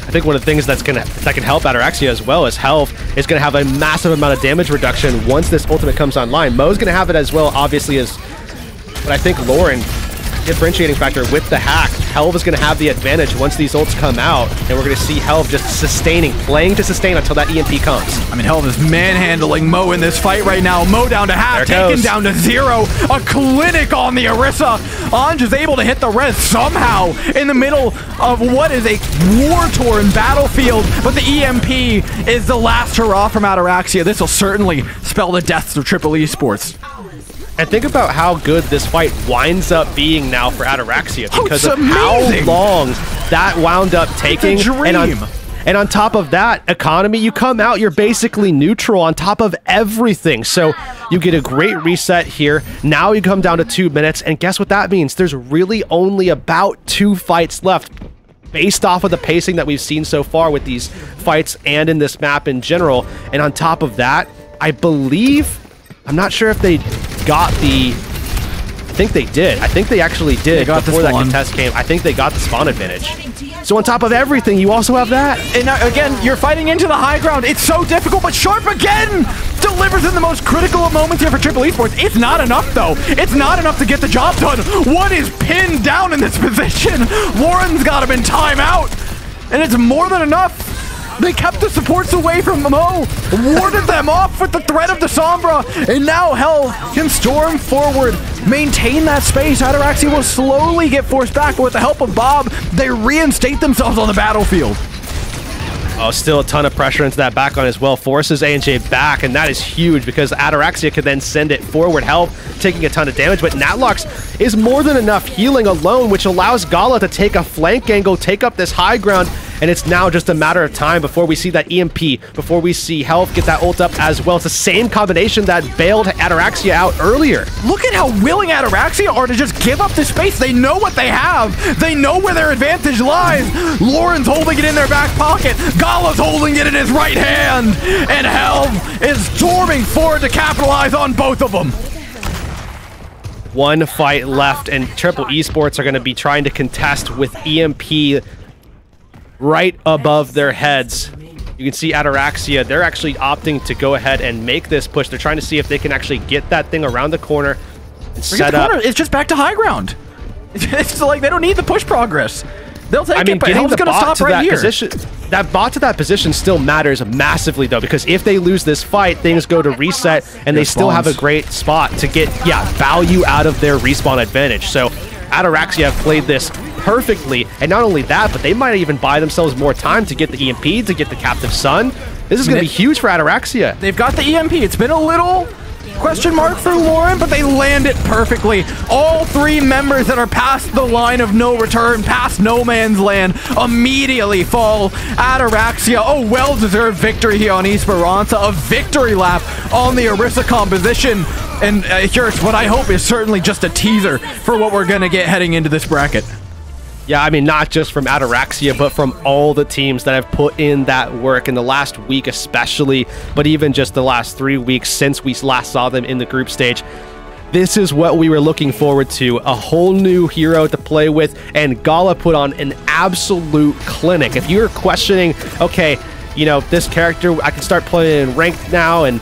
I think one of the things that can help Ataraxia as well is Helv is going to have a massive amount of damage reduction once this ultimate comes online. Mo's going to have it as well, obviously, but I think Lauren, differentiating factor with the hack, Helv is going to have the advantage once these ults come out, and we're going to see Helv just sustaining, playing to sustain until that EMP comes. I mean, Helv is manhandling Mo in this fight right now. Mo down to half, taken down to 0. A clinic on the Orisa. Anj is able to hit the res somehow in the middle of what is a war-torn battlefield, but the EMP is the last hurrah from Ataraxia. This will certainly spell the deaths of Triple Esports. And think about how good this fight winds up being now for Ataraxia because of how long that wound up taking. It's a dream. And on top of that, economy, you come out, you're basically neutral on top of everything. So you get a great reset here. Now you come down to 2 minutes, and guess what that means? There's really only about 2 fights left based off of the pacing that we've seen so far with these fights and in this map in general. And on top of that, I believe, I'm not sure if they got the, I think they did. I think they actually did before that contest came. I think they got the spawn advantage. So on top of everything, you also have that. And now, again, you're fighting into the high ground. It's so difficult, but Sharp again delivers in the most critical of moments here for Triple Esports. It's not enough, though. It's not enough to get the job done. One is pinned down in this position. Lauren's got him in timeout, and it's more than enough. They kept the supports away from Mo, warded them off with the threat of the Sombra, and now Hell can storm forward, maintain that space. Ataraxia will slowly get forced back, but with the help of Bob, they reinstate themselves on the battlefield. Oh, still a ton of pressure into that back line as well. Forces A&J back, and that is huge because Ataraxia could then send it forward, Help taking a ton of damage, but Natlox is more than enough healing alone, which allows Gala to take a flank angle, take up this high ground, and it's now just a matter of time before we see that EMP, before we see Health get that ult up as well. It's the same combination that bailed Ataraxia out earlier. Look at how willing Ataraxia are to just give up the space. They know what they have. They know where their advantage lies. Lauren's holding it in their back pocket. Gala's holding it in his right hand. And Helm is storming forward to capitalize on both of them. One fight left, and Triple Esports are going to be trying to contest with EMP right above their heads. You can see Ataraxia, they're actually opting to go ahead and make this push. They're trying to see if they can actually get that thing around the corner and set up. It's just back to high ground. It's like they don't need the push progress. They'll take it, but Helm's going to stop right here. That bot to that position still matters massively, though, because if they lose this fight, things go to reset, and they still have a great spot to get, value out of their respawn advantage. So Ataraxia have played this perfectly, and not only that, but they might even buy themselves more time to get the EMP, to get the Captive Sun. This is going to be huge for Ataraxia. They've got the EMP. It's been a little question mark for Lauren, but they land it perfectly. All three members that are past the line of no return, past no man's land, immediately fall. Ataraxia, a well-deserved victory here on Esperanza, a victory lap on the Orisa composition. And here's what I hope is certainly just a teaser for what we're going to get heading into this bracket. Yeah, I mean, not just from Ataraxia, but from all the teams that have put in that work in the last week especially, but even just the last 3 weeks since we last saw them in the group stage. This is what we were looking forward to, a whole new hero to play with, and Gala put on an absolute clinic. If you're questioning, okay, you know, this character, I can start playing in ranked now, and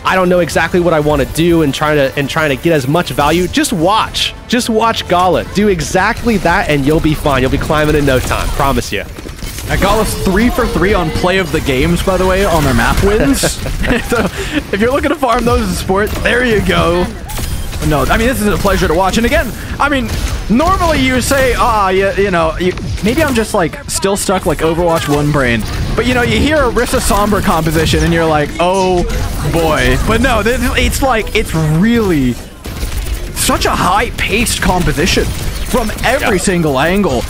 I don't know exactly what I want to do and trying to get as much value, just watch Gala do exactly that, and you'll be fine. You'll be climbing in no time, promise you. Gala's 3 for 3 on play of the games, by the way, on their map wins. So if you're looking to farm those in sport, there you go. No, I mean, this is a pleasure to watch. And again, I mean, normally you say, maybe I'm just like still stuck like Overwatch 1 brain. But you know, you hear Orisa Sombra composition and you're like, oh boy. But no, it's really such a high-paced composition from every single angle.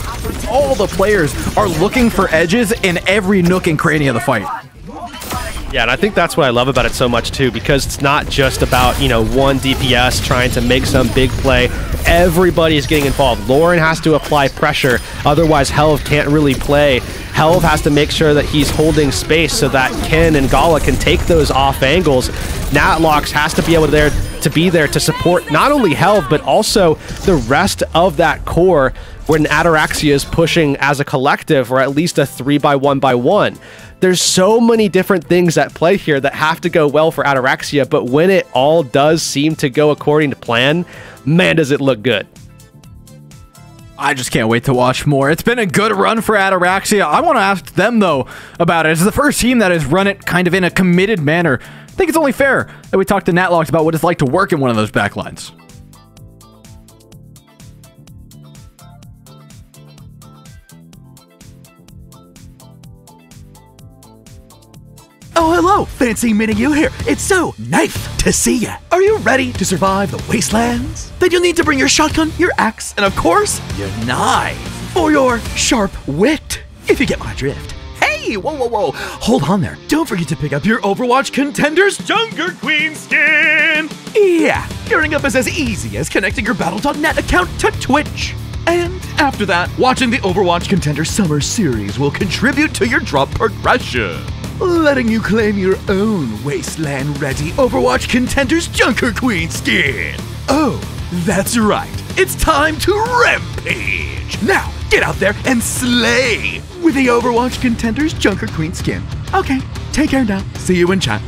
All the players are looking for edges in every nook and cranny of the fight. Yeah, and I think that's what I love about it so much too, because it's not just about, you know, one DPS trying to make some big play. Everybody is getting involved. Lauren has to apply pressure, otherwise Helv can't really play. Helv has to make sure that he's holding space so that Ken and Gala can take those off angles. Natlox has to be able to be there to support not only Helv, but also the rest of that core when Ataraxia is pushing as a collective, or at least a 3x1x1. There's so many different things at play here that have to go well for Ataraxia, but when it all does seem to go according to plan, man, does it look good. I just can't wait to watch more. It's been a good run for Ataraxia. I want to ask them, though, about it. It's the first team that has run it kind of in a committed manner. I think it's only fair that we talk to Natlox about what it's like to work in one of those backlines. Oh, hello! Fancy meeting you here. It's so nice to see ya. Are you ready to survive the wastelands? Then you'll need to bring your shotgun, your axe, and of course, your knife. For your sharp wit, if you get my drift. Hey, whoa. Hold on there. Don't forget to pick up your Overwatch Contenders Junker Queen skin. Yeah, gearing up is as easy as connecting your Battle.net account to Twitch. And after that, watching the Overwatch Contenders Summer Series will contribute to your drop progression, letting you claim your own wasteland-ready Overwatch Contenders Junker Queen skin. Oh, that's right. It's time to rampage. Now, get out there and slay with the Overwatch Contenders Junker Queen skin. Okay, take care now. See you in chat.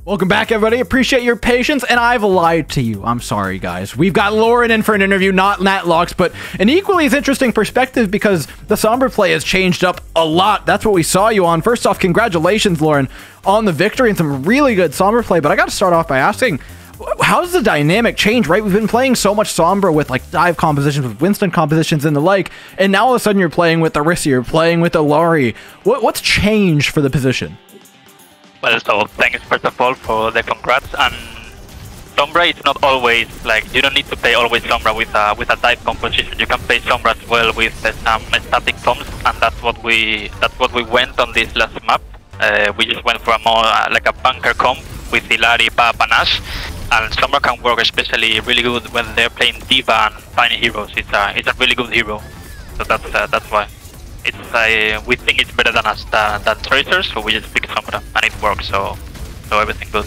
Welcome back, everybody. Appreciate your patience, and I've lied to you. I'm sorry, guys. We've got Lauren in for an interview, not Natlox, but an equally as interesting perspective because the Sombra play has changed up a lot. That's what we saw you on. First off, congratulations, Lauren, on the victory and some really good Sombra play, but I got to start off by asking, how's the dynamic change, right? We've been playing so much Sombra with like dive compositions, with Winston compositions and the like, and now all of a sudden you're playing with Arisia, you're playing with Ilari. What's changed for the position? Well, so thanks first of all for the congrats. And Sombra is not always like, you don't need to play always Sombra with a dive composition. You can play Sombra as well with some static comps, and that's what we went on this last map. We just went for a more like a bunker comp with Ilari, Pap, and Ash. And Sombra can work especially really good when they're playing D.Va and Tiny Heroes. It's a really good hero, so that's why. We think it's better than Tracer, so we just pick Sombra and it works, so everything good.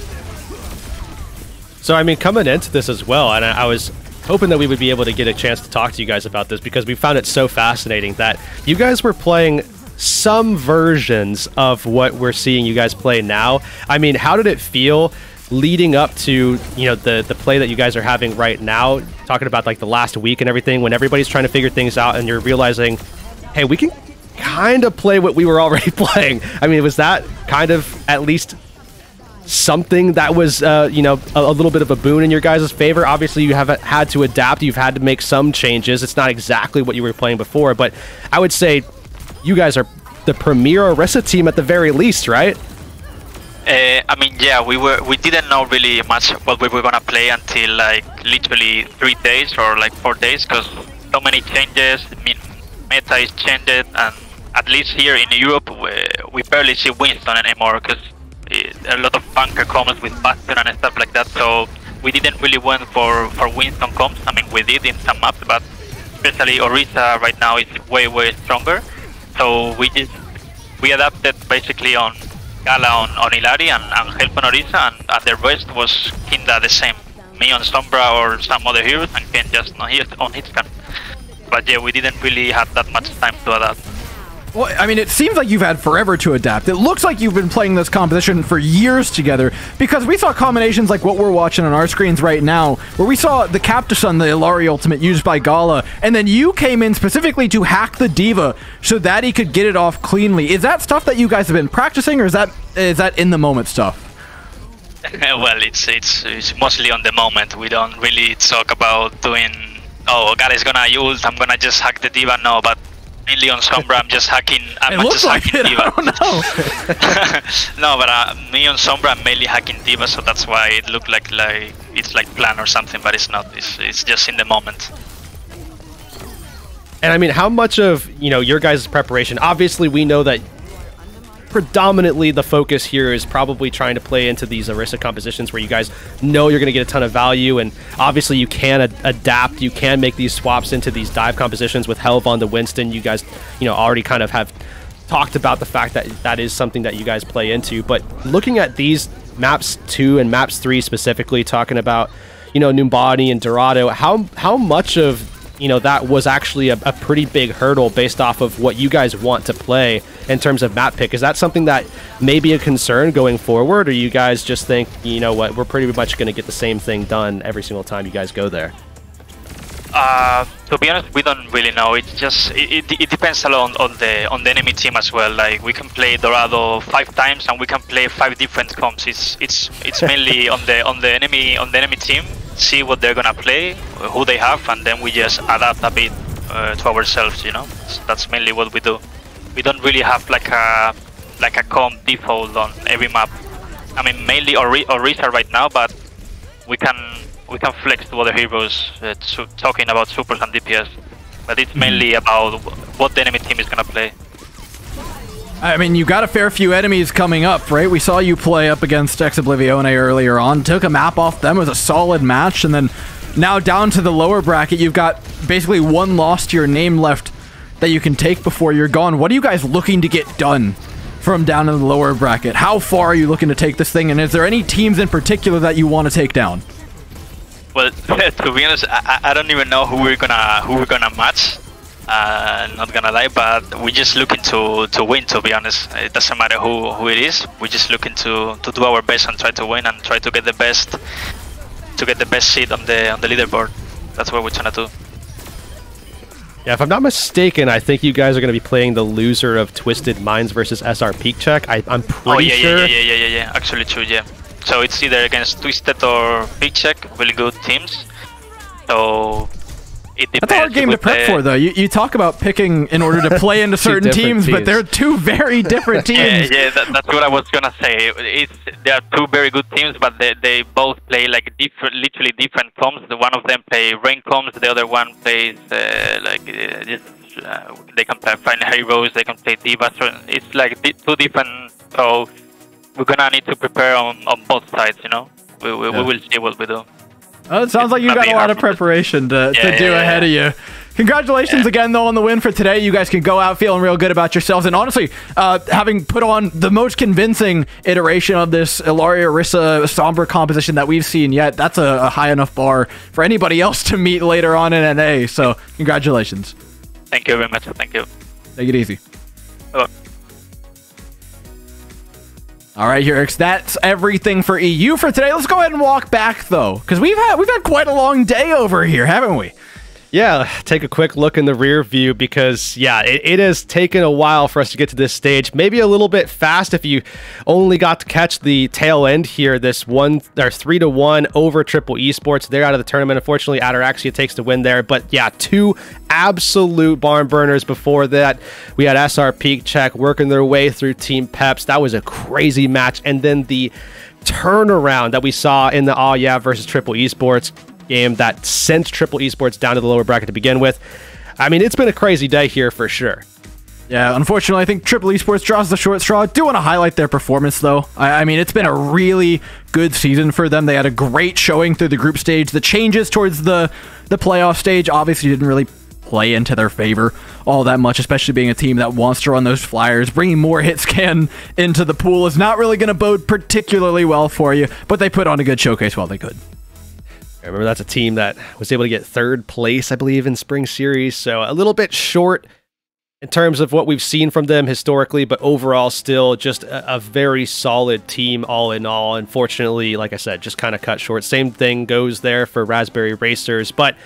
So I mean, coming into this as well, and I was hoping that we would be able to get a chance to talk to you guys about this because we found it so fascinating that you guys were playing some versions of what we're seeing you guys play now. I mean, how did it feel leading up to, you know, the play that you guys are having right now, talking about like the last week and everything, when everybody's trying to figure things out and you're realizing, hey, we can kind of play what we were already playing. I mean, was that kind of at least something that was, you know, a little bit of a boon in your guys' favor? Obviously, you haven't had to adapt. You've had to make some changes. It's not exactly what you were playing before, but I would say you guys are the premier Orisa team at the very least, right? I mean, yeah, we didn't know really much what we were gonna play until like literally 3 days or like 4 days, because so many changes. I mean, meta is changed, and at least here in Europe we barely see Winston anymore because a lot of bunker comps with Bastion and stuff like that, so we didn't really went for Winston comps. I mean, we did in some maps, but especially Orisa right now is way stronger, so we adapted basically on Gala on Ilari and help on Orisa, and the rest was kinda the same. Me on Sombra or some other heroes, and Ken just on Hitscan. But yeah, we didn't really have that much time to adapt. Well, I mean, it seems like you've had forever to adapt. It looks like you've been playing this composition for years together, because we saw combinations like what we're watching on our screens right now, where we saw the Captasun, the Ilari ultimate used by Gala, and then you came in specifically to hack the D.Va so that he could get it off cleanly. Is that stuff that you guys have been practicing, or is that in the moment stuff? Well, it's mostly on the moment. We don't really talk about doing, oh, God is gonna ult, I'm gonna just hack the D.Va. No, but mainly on Sombra, I'm just hacking. I'm just hacking D.Va. I don't know. No, but me on Sombra, I'm mainly hacking D.Va, so that's why it looked like it's like planned or something, but it's not. It's just in the moment. And I mean, how much of, you know, your guys' preparation? Obviously, we know that predominantly the focus here is probably trying to play into these Orisa compositions where you guys know you're going to get a ton of value, and obviously you can adapt, you can make these swaps into these dive compositions with Helvon to Winston. You guys, you know, already kind of have talked about the fact that that is something that you guys play into. But looking at these maps 2 and maps 3 specifically, talking about, you know, Numbani and Dorado, how much of, you know, that was actually a pretty big hurdle based off of what you guys want to play in terms of map pick. Is that something that may be a concern going forward, or you guys just think, you know what, we're pretty much going to get the same thing done every single time you guys go there? To be honest, we don't really know. It's just it depends a lot on the enemy team as well. Like we can play Dorado 5 times and we can play 5 different comps. It's mainly on the enemy team. See what they're gonna play, who they have, and then we just adapt a bit to ourselves. You know, so that's mainly what we do. We don't really have like a comp default on every map. I mean, mainly Orisa right now, but we can flex to other heroes, talking about supers and DPS, but it's mainly about what the enemy team is gonna play. I mean, you got a fair few enemies coming up, right? We saw you play up against Ex-Oblivione earlier on, took a map off them, it was a solid match, and then now down to the lower bracket, you've got basically one loss to your name left that you can take before you're gone. What are you guys looking to get done from down in the lower bracket? How far are you looking to take this thing, and is there any teams in particular that you want to take down? Well, to be honest, I don't even know who we're gonna match. Not gonna lie, but we're just looking to win. To be honest, it doesn't matter who it is. We're just looking to do our best and try to win and try to get the best seat on the leaderboard. That's what we're trying to do. Yeah, if I'm not mistaken, I think you guys are going to be playing the loser of Twisted Minds versus SR Peak Check. I'm pretty sure. Yeah. Actually, true. Yeah. So it's either against Twisted or Peak Check, really good teams. So it depends. That's a hard game to prep for, though. You talk about picking in order to play into certain teams, but they're 2 very different teams. Yeah, that's what I was gonna say. They are 2 very good teams, but they both play like literally different comps. One of them play rain comps, the other one plays they can play final heroes, they can play divas. So it's like 2 different. So we're gonna need to prepare on both sides, you know. We will see what we do. Oh, it sounds like you got a lot of preparation to do ahead of you. Congratulations again, though, on the win for today. You guys can go out feeling real good about yourselves. And honestly, having put on the most convincing iteration of this Ilaria Orisa Sombra composition that we've seen yet, that's a high enough bar for anybody else to meet later on in NA. So congratulations. Thank you very much. Thank you. Take it easy. Bye. All right, Hurix, that's everything for EU for today. Let's go ahead and walk back, though, because we've had quite a long day over here, haven't we? Yeah, take a quick look in the rear view because, yeah, it has taken a while for us to get to this stage. Maybe a little bit fast if you only got to catch the tail end here. This 3-1 over Triple Esports. They're out of the tournament. Unfortunately, Ataraxia takes the win there. But yeah, 2 absolute barn burners before that. We had SR Peak Check working their way through Team Peps. That was a crazy match. And then the turnaround that we saw in the Oh Yeah versus Triple Esports game that sent Triple Esports down to the lower bracket to begin with. I mean, it's been a crazy day here for sure. Yeah, unfortunately, I think Triple Esports draws the short straw. I do want to highlight their performance, though. I mean, it's been a really good season for them. They had a great showing through the group stage. The changes towards the playoff stage obviously didn't really play into their favor all that much, especially being a team that wants to run those flyers. Bringing more hit scan into the pool is not really going to bode particularly well for you, but they put on a good showcase while they could. I remember that's a team that was able to get 3rd place, I believe, in Spring Series. So a little bit short in terms of what we've seen from them historically, but overall still just a very solid team all in all. Unfortunately, like I said, just kind of cut short. Same thing goes there for Raspberry Racers, but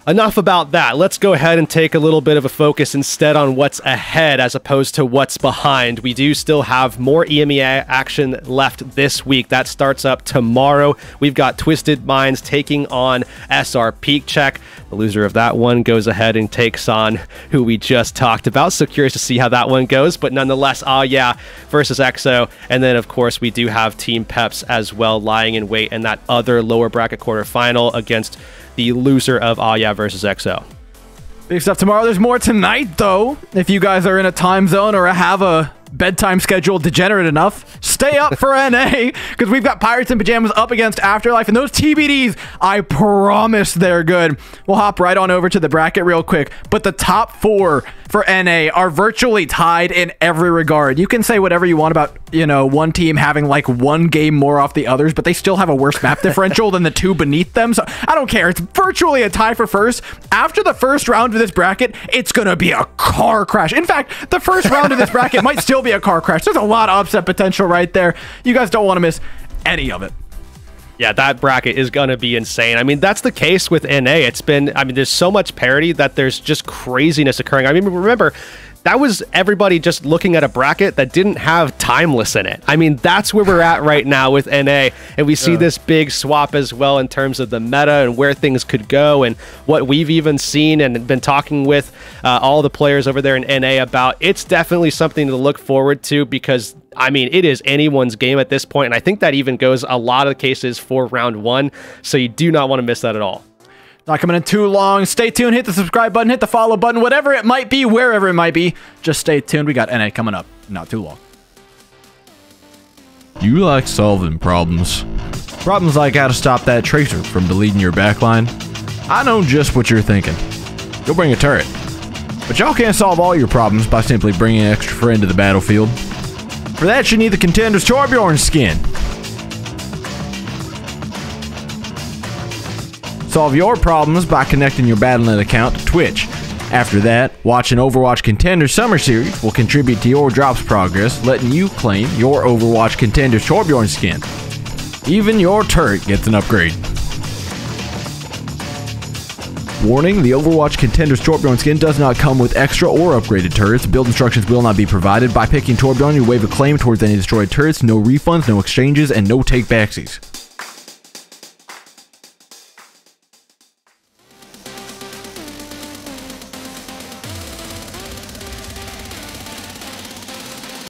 enough about that. Let's go ahead and take a little bit of a focus instead on what's ahead as opposed to what's behind. We do still have more EMEA action left this week. That starts up tomorrow. We've got Twisted Minds taking on SR Peak Check. The loser of that one goes ahead and takes on who we just talked about. So curious to see how that one goes. But nonetheless, Oh Yeah versus EXO. And then, of course, we do have Team Peps as well lying in wait in that other lower bracket quarterfinal against the loser of Oh Yeah versus EXO. Big stuff tomorrow. There's more tonight, though. If you guys are in a time zone or have a bedtime schedule degenerate enough, stay up for NA, because we've got Pirates in Pajamas up against Afterlife, and those TBDs, I promise they're good. We'll hop right on over to the bracket real quick, but the top 4 for NA are virtually tied in every regard. You can say whatever you want about, you know, one team having like one game more off the others, but they still have a worse map differential than the 2 beneath them, so I don't care. It's virtually a tie for first. After the first round of this bracket, it's gonna be a car crash. In fact, the first round of this bracket might still be a car crash. There's a lot of upset potential right there. You guys don't want to miss any of it. Yeah, that bracket is going to be insane. I mean, that's the case with NA. It's been, I mean, there's so much parity that there's just craziness occurring. I mean, remember, that was everybody just looking at a bracket that didn't have Timeless in it. I mean, that's where we're at right now with NA, and we see this big swap as well in terms of the meta and where things could go, and what we've even seen and been talking with all the players over there in NA about. It's definitely something to look forward to, because I mean, it is anyone's game at this point, and I think that even goes a lot of cases for round 1, so you do not want to miss that at all. Not coming in too long. Stay tuned. Hit the subscribe button. Hit the follow button. Whatever it might be, wherever it might be. Just stay tuned. We got NA coming up. Not too long. You like solving problems. Problems like how to stop that tracer from deleting your backline. I know just what you're thinking. You'll bring a turret. But y'all can't solve all your problems by simply bringing an extra friend to the battlefield. For that, you need the Contenders Torbjorn skin. Solve your problems by connecting your Battle.net account to Twitch. After that, watching Overwatch Contenders Summer Series will contribute to your drops progress, letting you claim your Overwatch Contenders Torbjorn skin. Even your turret gets an upgrade. Warning, the Overwatch Contenders Torbjorn skin does not come with extra or upgraded turrets. Build instructions will not be provided. By picking Torbjorn, you waive a claim towards any destroyed turrets. No refunds, no exchanges, and no take-backsies.